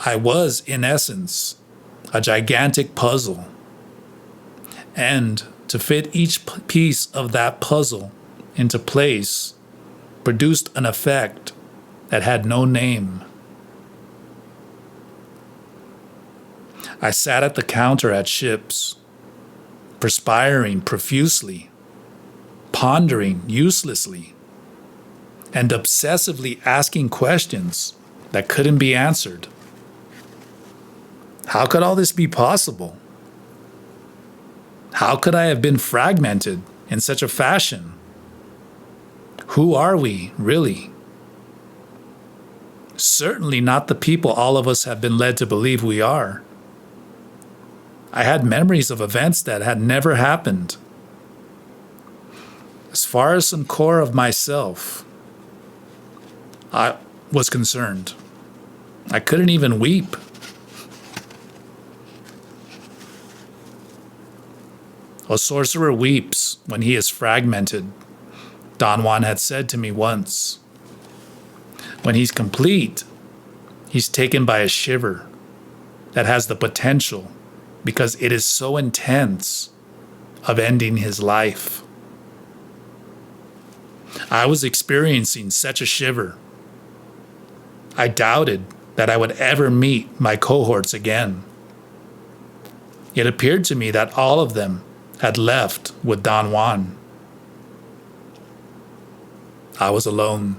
I was, in essence, a gigantic puzzle. And to fit each piece of that puzzle into place produced an effect that had no name. I sat at the counter at Ships, perspiring profusely, pondering uselessly, and obsessively asking questions that couldn't be answered. How could all this be possible? How could I have been fragmented in such a fashion? Who are we, really? Certainly not the people all of us have been led to believe we are. I had memories of events that had never happened. As far as some core of myself, I was concerned, I couldn't even weep. A sorcerer weeps when he is fragmented, Don Juan had said to me once. When he's complete, he's taken by a shiver that has the potential, because it is so intense, of ending his life. I was experiencing such a shiver. I doubted that I would ever meet my cohorts again. It appeared to me that all of them had left with Don Juan. I was alone.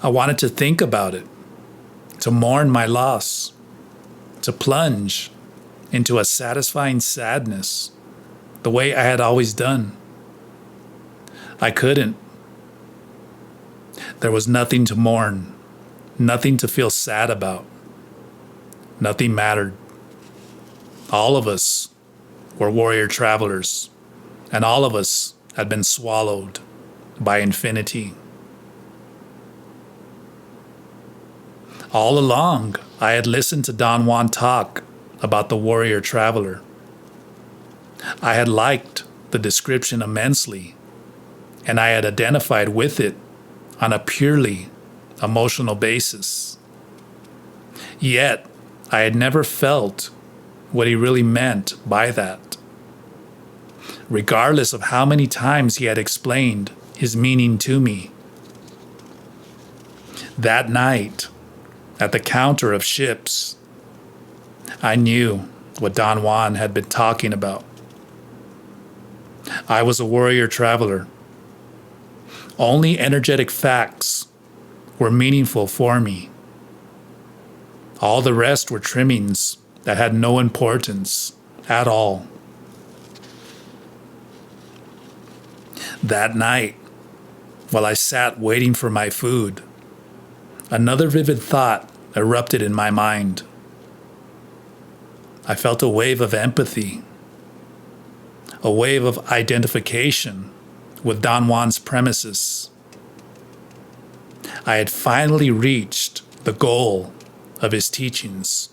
I wanted to think about it, to mourn my loss, to plunge into a satisfying sadness the way I had always done. I couldn't. There was nothing to mourn, nothing to feel sad about. Nothing mattered. All of us were warrior travelers, and all of us had been swallowed by infinity. All along, I had listened to Don Juan talk about the warrior traveler. I had liked the description immensely, and I had identified with it on a purely emotional basis. Yet, I had never felt what he really meant by that, regardless of how many times he had explained his meaning to me. That night, at the counter of ships, I knew what Don Juan had been talking about. I was a warrior traveler. Only energetic facts were meaningful for me. All the rest were trimmings that had no importance at all. That night, while I sat waiting for my food, another vivid thought erupted in my mind. I felt a wave of empathy, a wave of identification with Don Juan's premises. I had finally reached the goal of his teachings.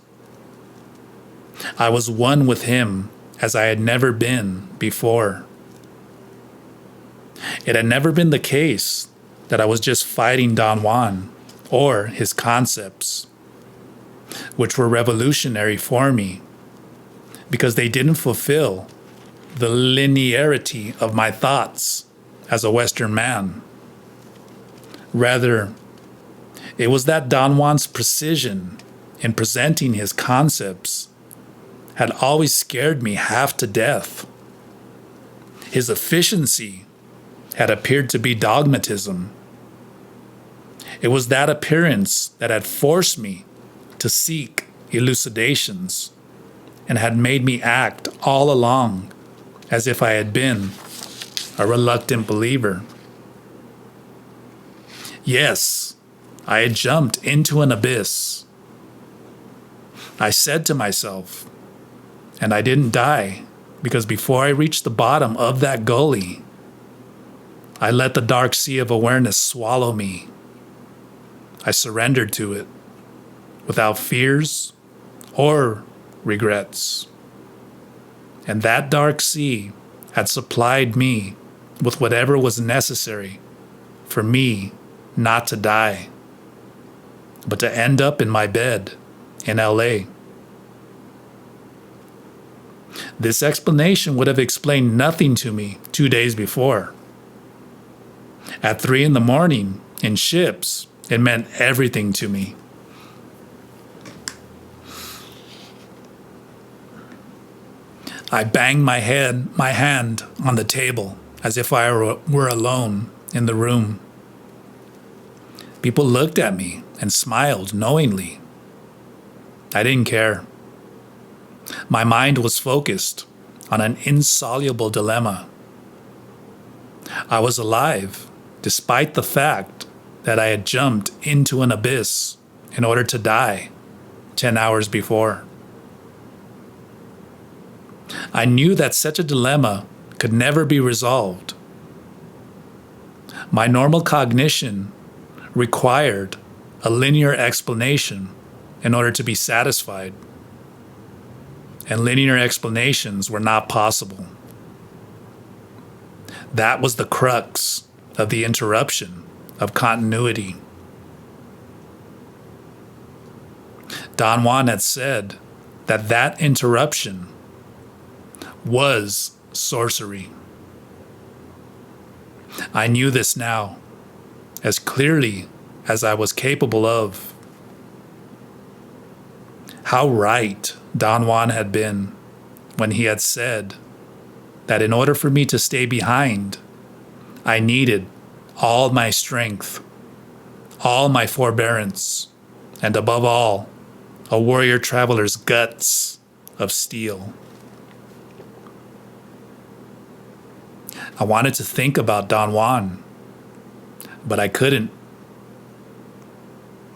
I was one with him as I had never been before. It had never been the case that I was just fighting Don Juan or his concepts, which were revolutionary for me because they didn't fulfill the linearity of my thoughts as a Western man. Rather, it was that Don Juan's precision in presenting his concepts had always scared me half to death. His efficiency had appeared to be dogmatism. It was that appearance that had forced me to seek elucidations and had made me act all along as if I had been a reluctant believer. Yes, I had jumped into an abyss. I said to myself, and I didn't die, because before I reached the bottom of that gully, I let the dark sea of awareness swallow me. I surrendered to it, without fears or regrets. And that dark sea had supplied me with whatever was necessary for me not to die, but to end up in my bed in LA. This explanation would have explained nothing to me 2 days before. At 3 a.m. in ships, it meant everything to me. I banged my hand on the table as if I were alone in the room. People looked at me and smiled knowingly. I didn't care. My mind was focused on an insoluble dilemma. I was alive, despite the fact that I had jumped into an abyss in order to die 10 hours before. I knew that such a dilemma could never be resolved. My normal cognition required a linear explanation in order to be satisfied, and linear explanations were not possible. That was the crux of the interruption of continuity. Don Juan had said that interruption was sorcery. I knew this now, as clearly as I was capable of. How right Don Juan had been when he had said that in order for me to stay behind, I needed all my strength, all my forbearance, and above all, a warrior traveler's guts of steel. I wanted to think about Don Juan, but I couldn't.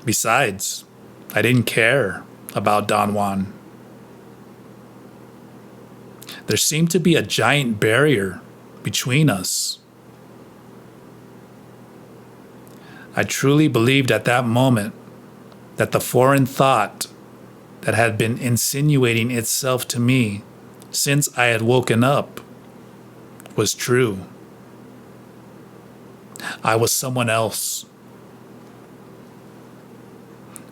Besides, I didn't care about Don Juan. There seemed to be a giant barrier between us. I truly believed at that moment that the foreign thought that had been insinuating itself to me since I had woken up was true. I was someone else.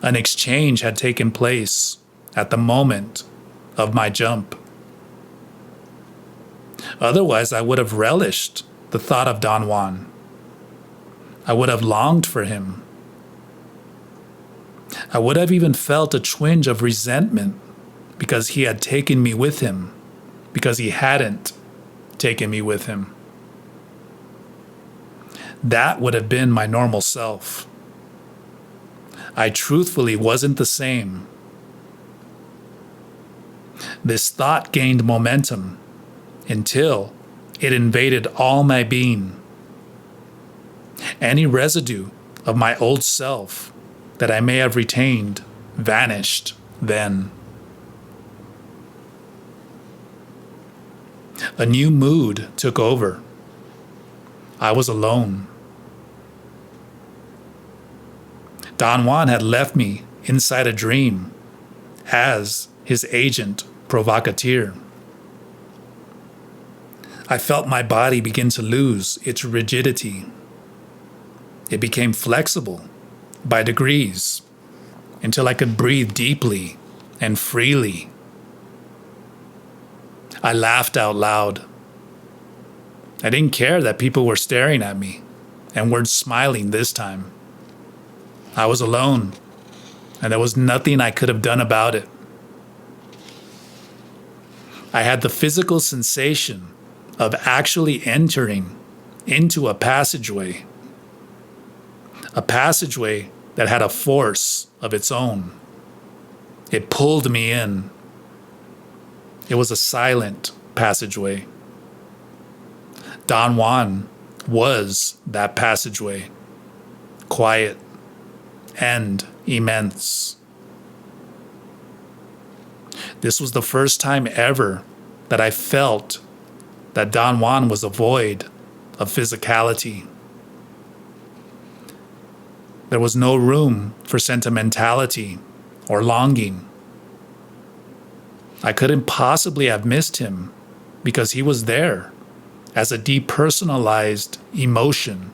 An exchange had taken place at the moment of my jump. Otherwise, I would have relished the thought of Don Juan. I would have longed for him. I would have even felt a twinge of resentment because he had taken me with him, because he hadn't taken me with him. That would have been my normal self. I truthfully wasn't the same. This thought gained momentum until it invaded all my being. Any residue of my old self that I may have retained vanished then. A new mood took over. I was alone. Don Juan had left me inside a dream as his agent provocateur. I felt my body begin to lose its rigidity. It became flexible by degrees until I could breathe deeply and freely. I laughed out loud. I didn't care that people were staring at me and weren't smiling this time. I was alone, and there was nothing I could have done about it. I had the physical sensation of actually entering into a passageway that had a force of its own. It pulled me in. It was a silent passageway. Don Juan was that passageway, quiet and immense. This was the first time ever that I felt that Don Juan was a void of physicality. There was no room for sentimentality or longing. I couldn't possibly have missed him because he was there as a depersonalized emotion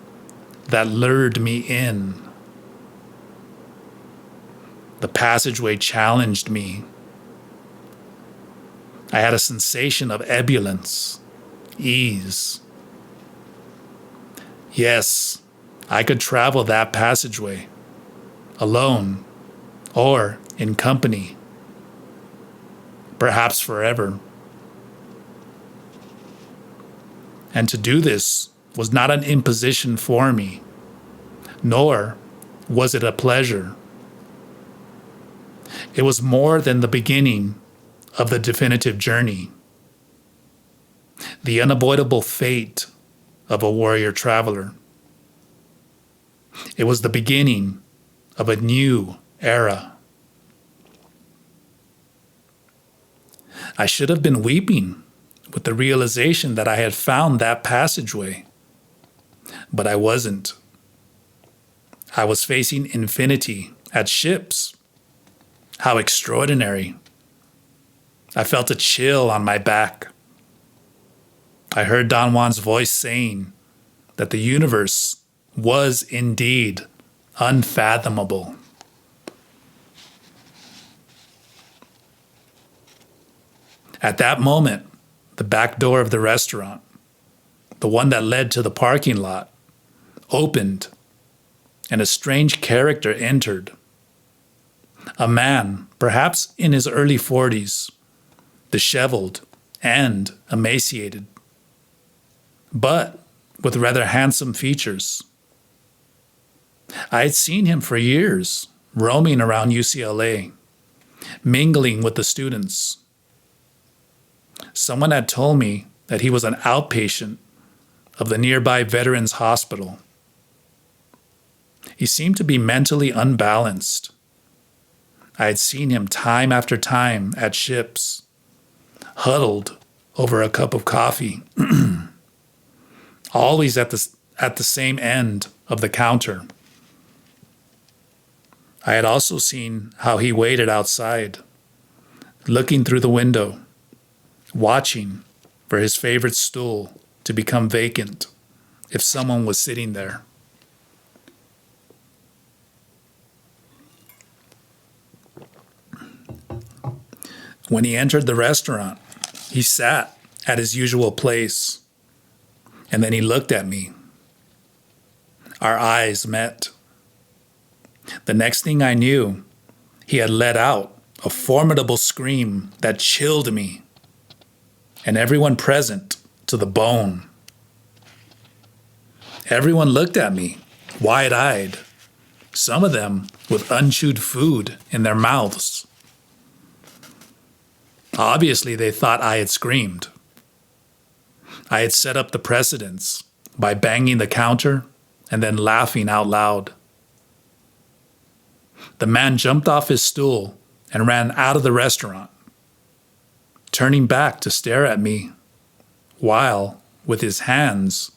that lured me in. The passageway challenged me. I had a sensation of ebullience, ease. Yes, I could travel that passageway, alone or in company, perhaps forever. And to do this was not an imposition for me, nor was it a pleasure. It was more than the beginning of the definitive journey, the unavoidable fate of a warrior traveler. It was the beginning of a new era. I should have been weeping with the realization that I had found that passageway, but I wasn't. I was facing infinity at ships. How extraordinary. I felt a chill on my back. I heard Don Juan's voice saying that the universe was indeed unfathomable. At that moment, the back door of the restaurant, the one that led to the parking lot, opened, and a strange character entered. A man, perhaps in his early 40s, disheveled and emaciated, but with rather handsome features. I had seen him for years, roaming around UCLA, mingling with the students. Someone had told me that he was an outpatient of the nearby Veterans Hospital. He seemed to be mentally unbalanced. I had seen him time after time at ships, huddled over a cup of coffee, always at the same end of the counter. I had also seen how he waited outside, looking through the window, watching for his favorite stool to become vacant if someone was sitting there. When he entered the restaurant, he sat at his usual place, and then he looked at me. Our eyes met. The next thing I knew, he had let out a formidable scream that chilled me and everyone present to the bone. Everyone looked at me, wide-eyed, some of them with unchewed food in their mouths. Obviously, they thought I had screamed. I had set up the precedence by banging the counter and then laughing out loud. The man jumped off his stool and ran out of the restaurant, turning back to stare at me, while, with his hands,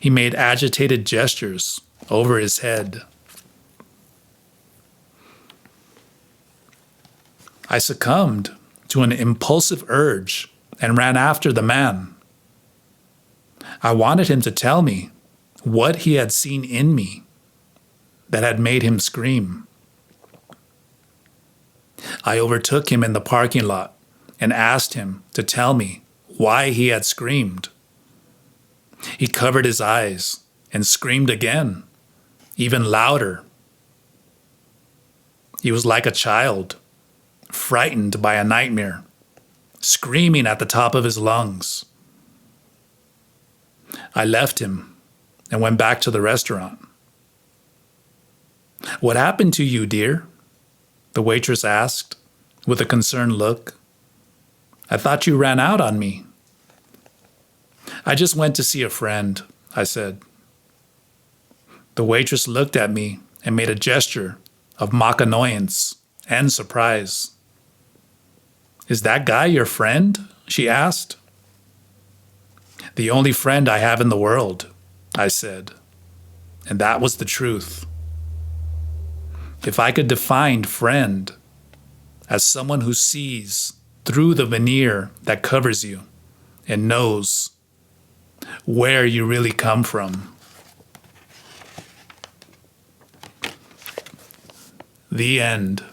he made agitated gestures over his head. I succumbed to an impulsive urge and ran after the man. I wanted him to tell me what he had seen in me that had made him scream. I overtook him in the parking lot and asked him to tell me why he had screamed. He covered his eyes and screamed again, even louder. He was like a child, frightened by a nightmare, screaming at the top of his lungs. I left him and went back to the restaurant. "What happened to you, dear?" the waitress asked with a concerned look. "I thought you ran out on me." "I just went to see a friend," I said. The waitress looked at me and made a gesture of mock annoyance and surprise. "Is that guy your friend?" she asked. "The only friend I have in the world," I said, and that was the truth. If I could define friend as someone who sees through the veneer that covers you and knows where you really come from. The end.